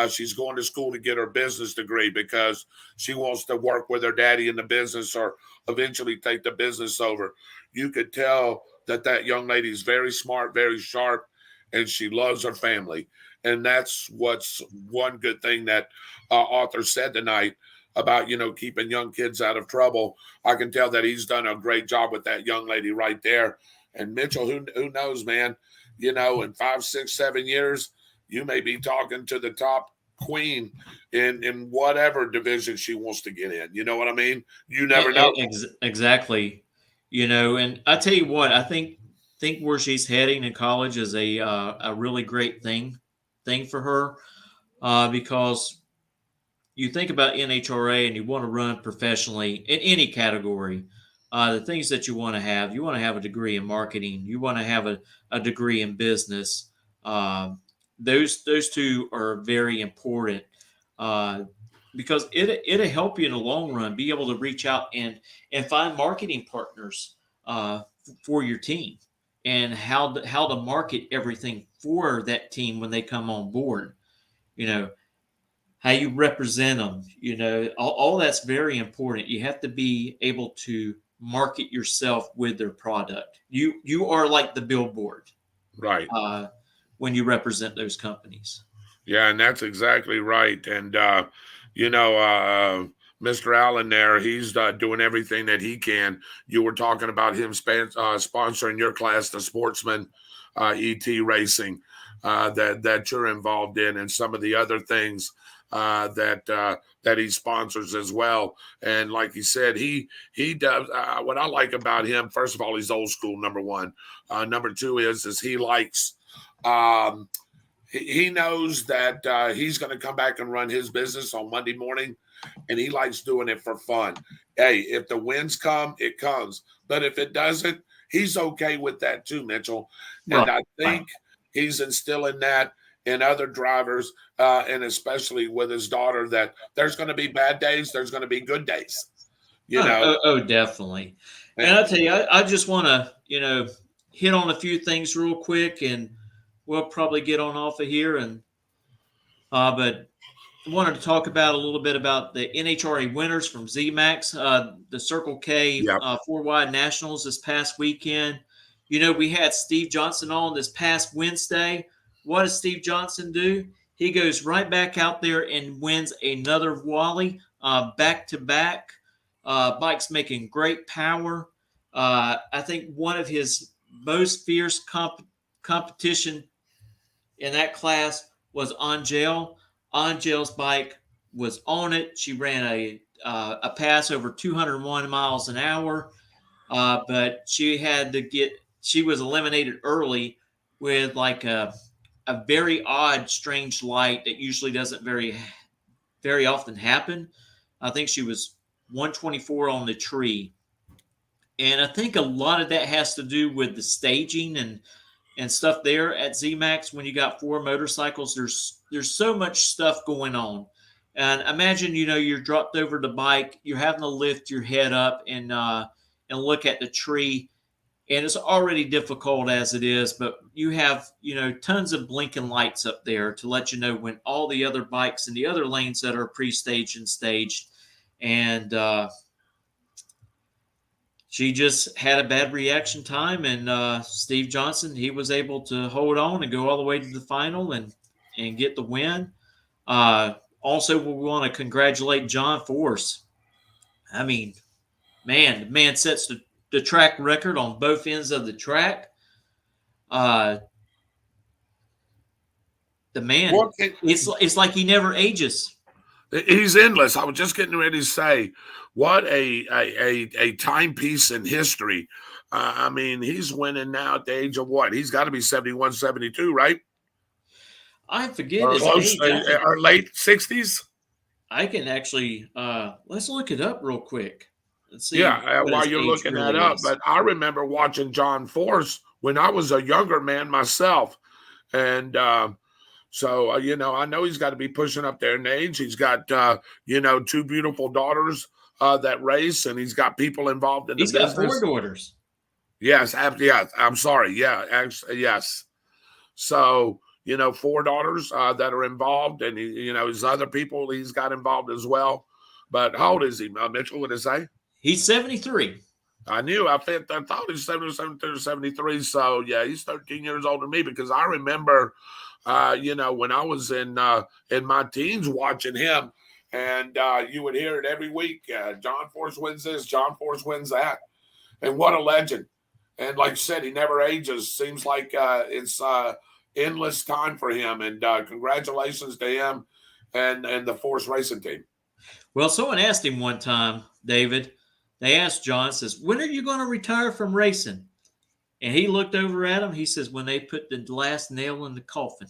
She's going to school to get her business degree because she wants to work with her daddy in the business or eventually take the business over. You could tell that young lady is very smart, very sharp, and she loves her family. And that's what's one good thing that Arthur said tonight about, keeping young kids out of trouble. I can tell that he's done a great job with that young lady right there. And Mitchell, who knows, man, in 5, 6, 7 years, you may be talking to the top queen in whatever division she wants to get in. You know what I mean? You never know. Exactly. And I tell you what, I think where she's heading in college is a really great thing for her, because you think about NHRA and you want to run professionally in any category. The things that you want to have a degree in marketing. You want to have a degree in business. Those two are very important because it'll help you in the long run be able to reach out and find marketing partners for your team and how to market everything for that team when they come on board. How you represent them, all that's very important. You have to be able to market yourself with their product. You are like the billboard, right? When you represent those companies. Yeah, and that's exactly right. And Mr. Allin there, he's doing everything that he can. You were talking about him sponsoring your class, the Sportsman ET Racing, that you're involved in, and some of the other things that he sponsors as well. And like he said, he does what I like about him. First of all, he's old school. Number one. Number two is he likes. He knows that he's going to come back and run his business on Monday morning, and he likes doing it for fun. Hey, if the wins come, it comes. But if it doesn't, he's okay with that too, Mitchell. And I think he's instilling that in other drivers, and especially with his daughter, that there's going to be bad days, there's going to be good days. Oh, definitely. And I'll tell you, I just want to, hit on a few things real quick, and we'll probably get on off of here. And but I wanted to talk about a little bit about the NHRA winners from ZMAX, the Circle K 4 Wide Nationals this past weekend. We had Steve Johnson on this past Wednesday. What does Steve Johnson do? He goes right back out there and wins another Wally back to back. Bike's making great power. I think one of his most fierce competition in that class was Angel. Angel's bike was on it. She ran a pass over 201 miles an hour, but she was eliminated early with like a a very odd, strange light that usually doesn't very often happen. I think she was 124 on the tree. And I think a lot of that has to do with the staging and stuff there at ZMAX. When you got 4 motorcycles, there's so much stuff going on. And imagine, you're dropped over the bike, you're having to lift your head up and look at the tree. And it's already difficult as it is, but you have, tons of blinking lights up there to let you know when all the other bikes in the other lanes that are pre-staged and staged. And she just had a bad reaction time, and Steve Johnson, he was able to hold on and go all the way to the final and get the win. Also, we want to congratulate John Force. I mean, the man sets the track record on both ends of the track. The man, it's like he never ages. He's endless. I was just getting ready to say, what a timepiece in history. I mean, he's winning now at the age of what? He's got to be 71, 72, right? I forget or his close, age. Or late 60s. I can actually let's look it up real quick. Let's see. Yeah, while you're looking that up, but I remember watching John Force when I was a younger man myself, and so I know he's got to be pushing up there in age. He's got 2 beautiful daughters that race, and he's got people involved in the business. He's got 4 daughters. Yes, I'm sorry. Yeah, actually, yes. So 4 daughters that are involved, and his other people he's got involved as well. But how old is he, Mitchell? What did he say? He's 73. I knew. I thought he was 73. So yeah, he's 13 years older than me, because I remember, when I was in my teens watching him, and you would hear it every week. John Force wins this. John Force wins that. And what a legend! And like you said, he never ages. Seems like it's endless time for him. And congratulations to him and the Force Racing team. Well, someone asked him one time, David. They asked John, says, "When are you going to retire from racing?" And he looked over at him. He says, "When they put the last nail in the coffin."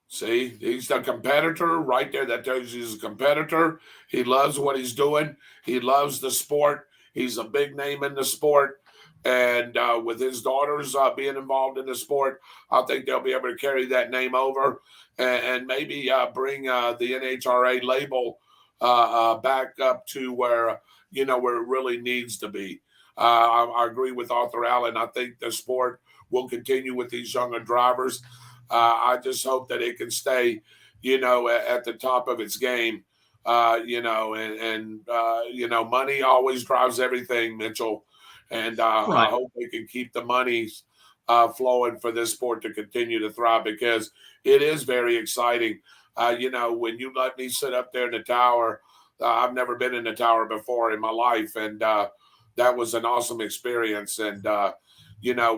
See, he's a competitor right there. That tells you he's a competitor. He loves what he's doing. He loves the sport. He's a big name in the sport. And with his daughters being involved in the sport, I think they'll be able to carry that name over and maybe bring the NHRA label back up to where it really needs to be. I agree with Arthur Allin. I think the sport will continue with these younger drivers. I just hope that it can stay, at the top of its game, and money always drives everything, Mitchell. And Right. I hope we can keep the monies flowing for this sport to continue to thrive, because it is very exciting. When you let me sit up there in the tower, I've never been in the tower before in my life. And that was an awesome experience. And,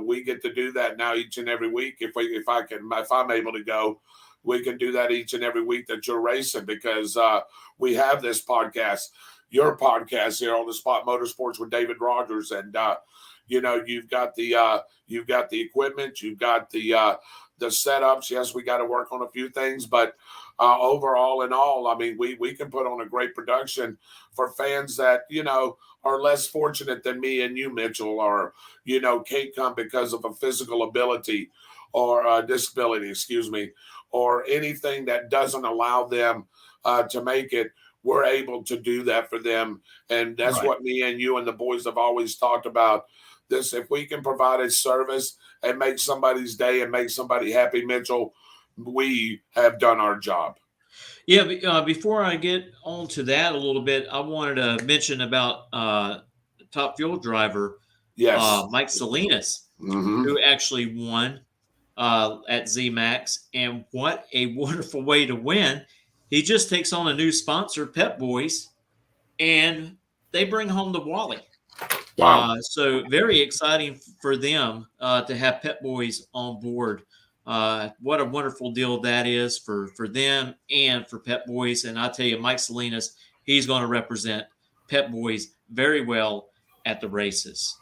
we get to do that now each and every week. If I'm able to go, we can do that each and every week that you're racing, because we have this podcast, your podcast here on the Spot Motorsports with David Rogers. And, you've got the equipment, you've got the setups. Yes, we got to work on a few things, but overall in all, I mean, we can put on a great production for fans that, are less fortunate than me and you, Mitchell, or, can't come because of a physical ability or disability, or anything that doesn't allow them to make it. We're able to do that for them. And that's Right. what me and you and the boys have always talked about. This, if we can provide a service and make somebody's day and make somebody happy, Mitchell, we have done our job. Yeah, before I get on to that a little bit, I wanted to mention about top fuel driver, Yes. Mike Salinas, Mhm. who actually won at ZMAX. And what a wonderful way to win. He just takes on a new sponsor, Pep Boys, and they bring home the Wally. Wow. So very exciting for them to have Pep Boys on board. What a wonderful deal that is for them and for Pep Boys. And I tell you, Mike Salinas, he's going to represent Pep Boys very well at the races.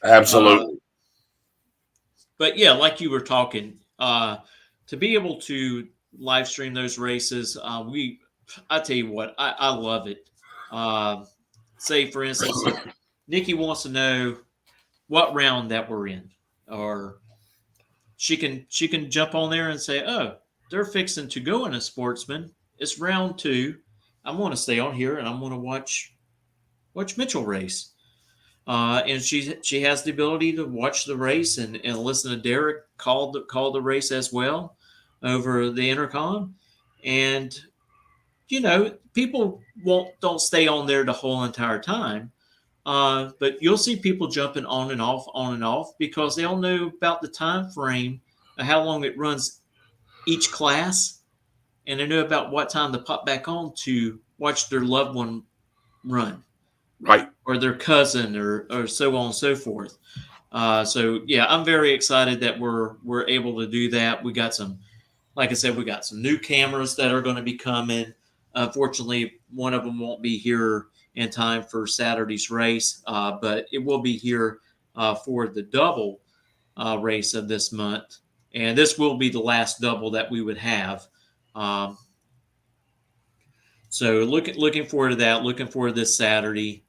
Absolutely. But yeah, like you were talking, to be able to live stream those races, I tell you what, I love it. Say for instance, Nikki wants to know what round that we're in, or she can jump on there and say, oh, they're fixing to go in a Sportsman. It's round 2. I'm going to stay on here and I'm going to watch Mitchell race. And she has the ability to watch the race and listen to Derek call the race as well over the intercom. And people don't stay on there the whole entire time. But you'll see people jumping on and off because they all know about the time frame of how long it runs each class, and they know about what time to pop back on to watch their loved one run, Right. or their cousin, or so on and so forth. So yeah, I'm very excited that we're able to do that. We got some, like I said, we got some new cameras that are going to be coming. Unfortunately, one of them won't be here in time for Saturday's race, but it will be here for the double race of this month. And this will be the last double that we would have. So looking forward to that. Looking forward to this Saturday.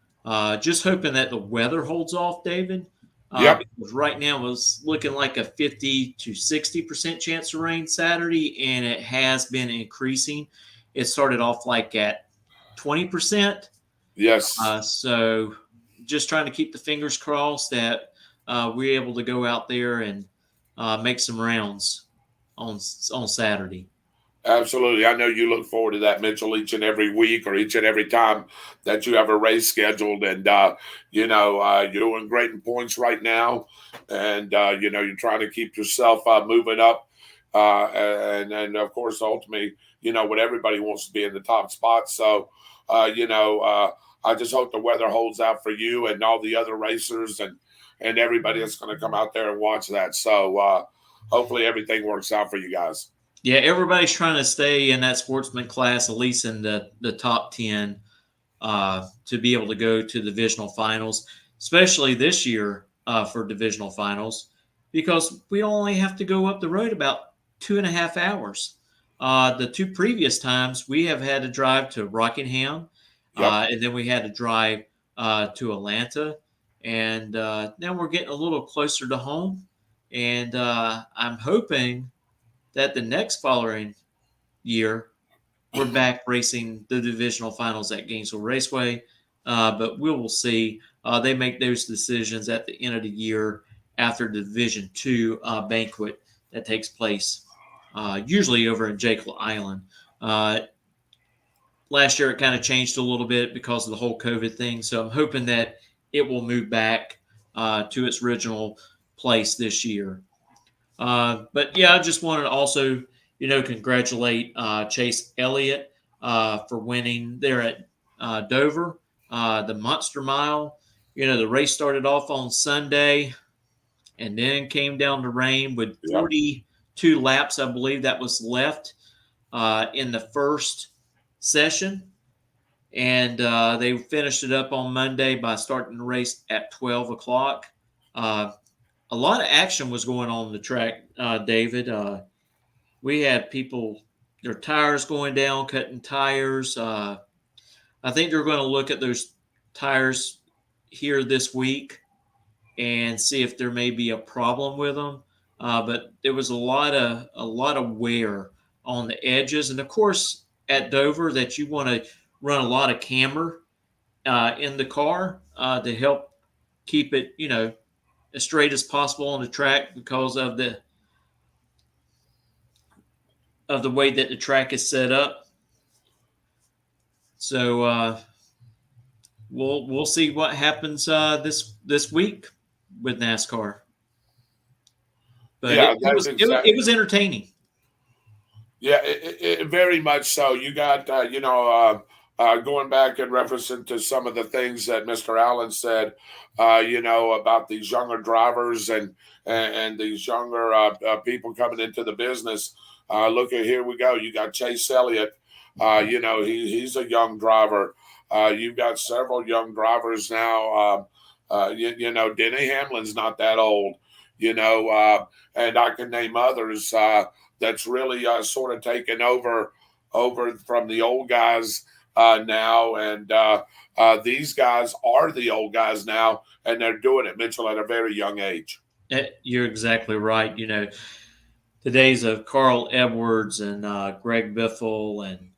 Just hoping that the weather holds off, David. Yep. Because right now it's looking like a 50 to 60% chance of rain Saturday, and it has been increasing. It started off like at 20%. Yes. So just trying to keep the fingers crossed that we're able to go out there and make some rounds on Saturday. Absolutely. I know you look forward to that, Mitchell, each and every week or each and every time that you have a race scheduled. And, you're doing great in points right now. And, you're trying to keep yourself moving up. And of course, ultimately, what everybody wants to be in the top spot. So, I just hope the weather holds out for you and all the other racers and everybody that's going to come out there and watch that. So hopefully everything works out for you guys. Yeah, everybody's trying to stay in that sportsman class, at least in the top 10, to be able to go to divisional finals, especially this year for divisional finals, because we only have to go up the road about 2.5 hours. The 2 previous times we have had to drive to Rockingham, and then we had to drive to Atlanta, and now we're getting a little closer to home, and I'm hoping that the next following year we're back racing the divisional finals at Gainesville Raceway, but we will see. They make those decisions at the end of the year after the Division II banquet that takes place usually over in Jekyll Island. Last year it kind of changed a little bit because of the whole COVID thing, so I'm hoping that it will move back to its original place this year. But yeah, I just wanted to also, congratulate Chase Elliott for winning there at Dover, the Monster Mile. The race started off on Sunday and then came down to rain with 42 laps, I believe, that was left in the first session. And they finished it up on Monday by starting the race at 12 o'clock. A lot of action was going on the track, David. We had people, their tires going down, cutting tires. I think they're going to look at those tires here this week and see if there may be a problem with them. But there was a lot of wear on the edges, and of course at Dover that you want to run a lot of camber in the car to help keep it, as straight as possible on the track because of the way that the track is set up. So we'll see what happens this week with NASCAR. But Yeah, it was entertaining. Yeah, it very much so. You got going back and referencing to some of the things that Mr. Allin said, about these younger drivers and these younger people coming into the business. Look at, here we go. You got Chase Elliott. He's a young driver. You've got several young drivers now. Denny Hamlin's not that old. And I can name others that that's really sort of taken over from the old guys now, and these guys are the old guys now, and they're doing it, Mitchell, at a very young age. You're exactly right. The days of Carl Edwards and Greg Biffle and,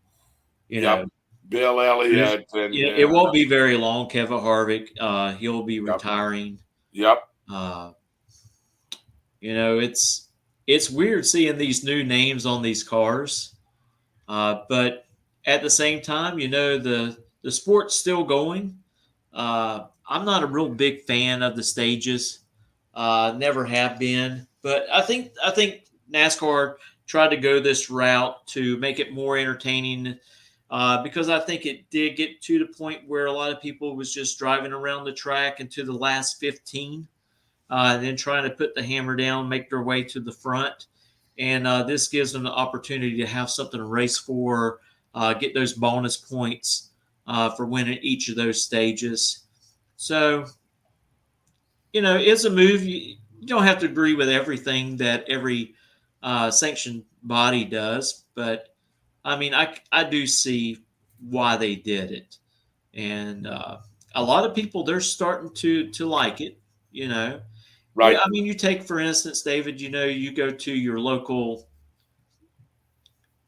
Yep. Bill Elliott. And it won't be very long. Kevin Harvick, he'll be retiring. Yep. It's weird seeing these new names on these cars. But at the same time, the sport's still going. I'm not a real big fan of the stages. Never have been. But I think NASCAR tried to go this route to make it more entertaining, because I think it did get to the point where a lot of people was just driving around the track into the last 15, and then trying to put the hammer down, make their way to the front. And this gives them the opportunity to have something to race for, get those bonus points for winning each of those stages. So, it's a move. You don't have to agree with everything that every sanctioned body does, but I mean, I do see why they did it, and a lot of people, they're starting to like it. Right. I mean, you take, for instance, David. You go to your local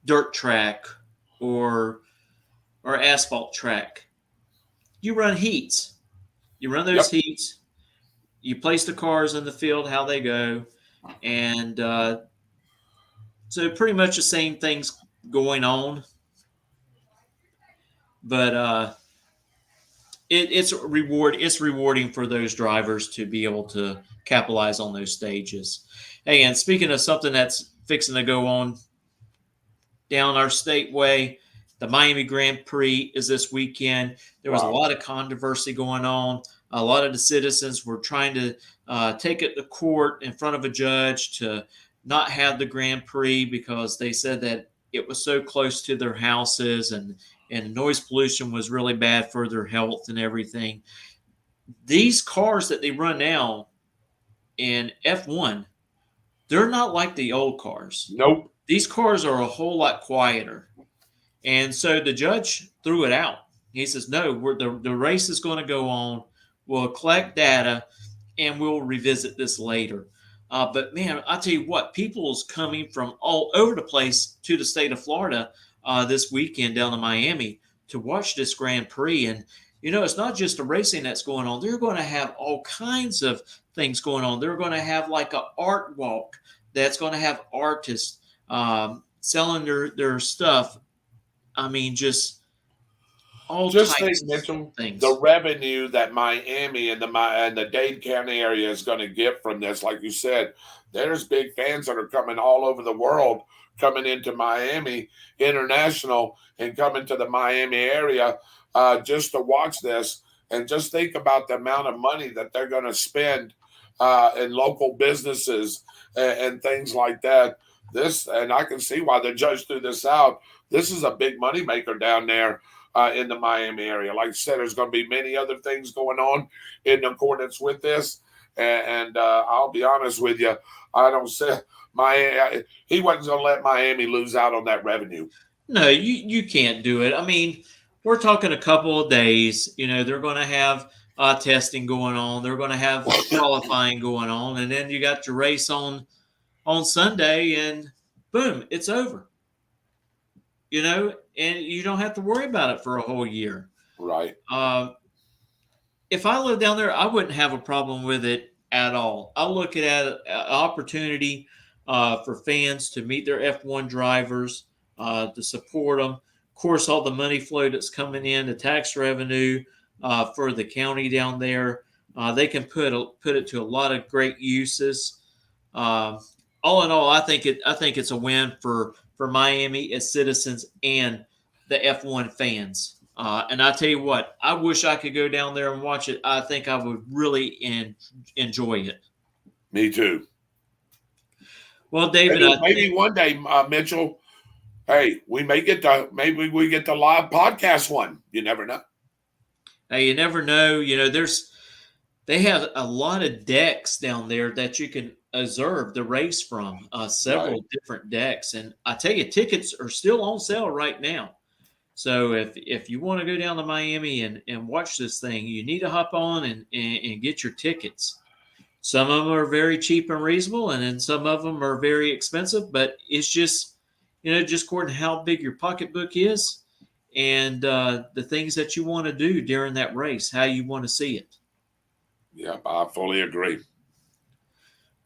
dirt track or asphalt track. You run heats. You run those heats. You place the cars in the field, how they go, and so pretty much the same things going on. But it's rewarding for those drivers to be able to capitalize on those stages. Hey, and speaking of something that's fixing to go on down our state way, the Miami Grand Prix is this weekend. There was a lot of controversy going on. A lot of the citizens were trying to take it to court in front of a judge to not have the Grand Prix because they said that it was so close to their houses and noise pollution was really bad for their health and everything. These cars that they run now in F1, they're not like the old cars. Nope. These cars are a whole lot quieter. And so the judge threw it out. He says, no, the race is going to go on. We'll collect data, and we'll revisit this later. But, man, I tell you what, people's coming from all over the place to the state of Florida this weekend down to Miami to watch this Grand Prix. And, it's not just the racing that's going on. They're going to have all kinds of things going on. They're going to have like an art walk that's going to have artists selling their stuff. I mean, just all just types think, Mitchell, of things. The revenue that Miami and the Dade County area is going to get from this, like you said, there's big fans that are coming all over the world, coming into Miami International and coming to the Miami area just to watch this. And just think about the amount of money that they're going to spend in local businesses and things like that. And I can see why the judge threw this out. This is a big moneymaker down there in the Miami area. Like I said, there's going to be many other things going on in accordance with this. And I'll be honest with you, I don't see he wasn't going to let Miami lose out on that revenue. No, you can't do it. I mean, we're talking a couple of days. They're going to have testing going on. They're going to have qualifying going on. And then you got your race on Sunday, and boom, it's over. And you don't have to worry about it for a whole year. Right. If I lived down there, I wouldn't have a problem with it at all. I look at it as an opportunity for fans to meet their F1 drivers, to support them. Of course, all the money flow that's coming in, the tax revenue for the county down there, they can put it to a lot of great uses. All in all, I think it's a win for Miami, its citizens, and the F1 fans. And I tell you what, I wish I could go down there and watch it. I think I would really enjoy it. Me too. Well, David, maybe one day, Mitchell. Hey, we get the live podcast one. You never know. Hey, you never know. They have a lot of decks down there that you can observed the race from, several different decks. And I tell you, tickets are still on sale right now. So if you want to go down to Miami and watch this thing, you need to hop on and get your tickets. Some of them are very cheap and reasonable, and then some of them are very expensive. But it's just, just according to how big your pocketbook is and the things that you want to do during that race, how you want to see it. Yeah, I fully agree.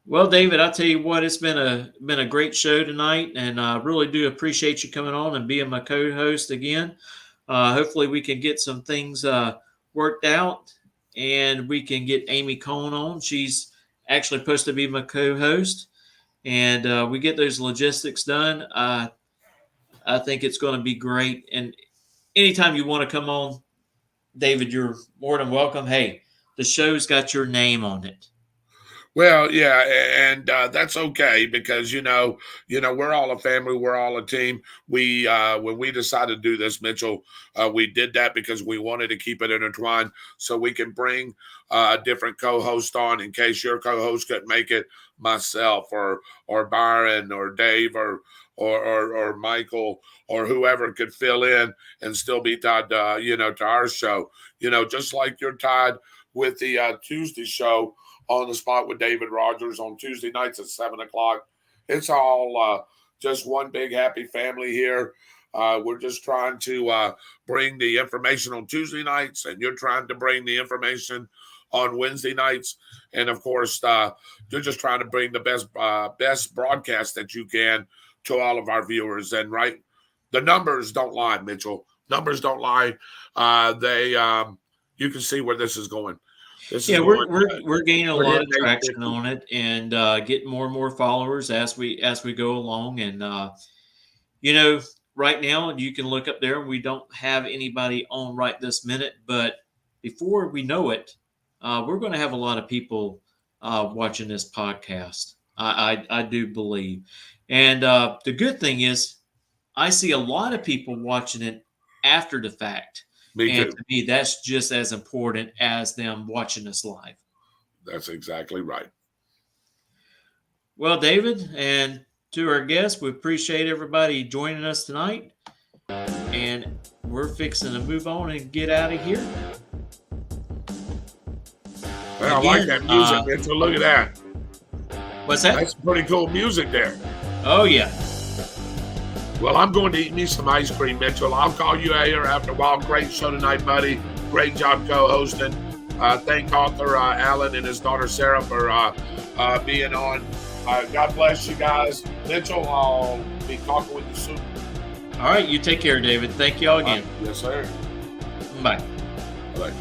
Well, David, I'll tell you what, it's been a great show tonight, and I really do appreciate you coming on and being my co-host again. Hopefully we can get some things worked out, and we can get Amy Cohn on. She's actually supposed to be my co-host, and we get those logistics done. I think it's going to be great. And anytime you want to come on, David, you're more than welcome. Hey, the show's got your name on it. Well, yeah, and that's okay because we're all a family, we're all a team. We when we decided to do this, Mitchell, we did that because we wanted to keep it intertwined, so we can bring a different co-host on in case your co-host couldn't make it, myself or Byron or Dave or Michael or whoever could fill in and still be tied to our show. Just like you're tied with the Tuesday show on the Spot with David Rogers on Tuesday nights at 7:00. It's all just one big happy family here. We're just trying to bring the information on Tuesday nights, and you're trying to bring the information on Wednesday nights. And of course, you're just trying to bring the best broadcast that you can to all of our viewers. And the numbers don't lie, Mitchell. Numbers don't lie. You can see where this is going. We're gaining a lot of traction on it, and getting more and more followers as we go along. And right now you can look up there, and we don't have anybody on right this minute, but before we know it, we're going to have a lot of people watching this podcast. I do believe, and the good thing is, I see a lot of people watching it after the fact. And to me, that's just as important as them watching us live. That's exactly right. Well, David, and to our guests, we appreciate everybody joining us tonight. And we're fixing to move on and get out of here. Well, I like that music, Mitchell. Look at that. What's that? That's pretty cool music there. Oh, yeah. Well, I'm going to eat me some ice cream, Mitchell. I'll call you out here after a while. Great show tonight, buddy. Great job co-hosting. Thank Arthur Allin and his daughter Sarah for being on. God bless you guys. Mitchell, I'll be talking with you soon. All right. You take care, David. Thank you all again. Yes, sir. Bye. Bye.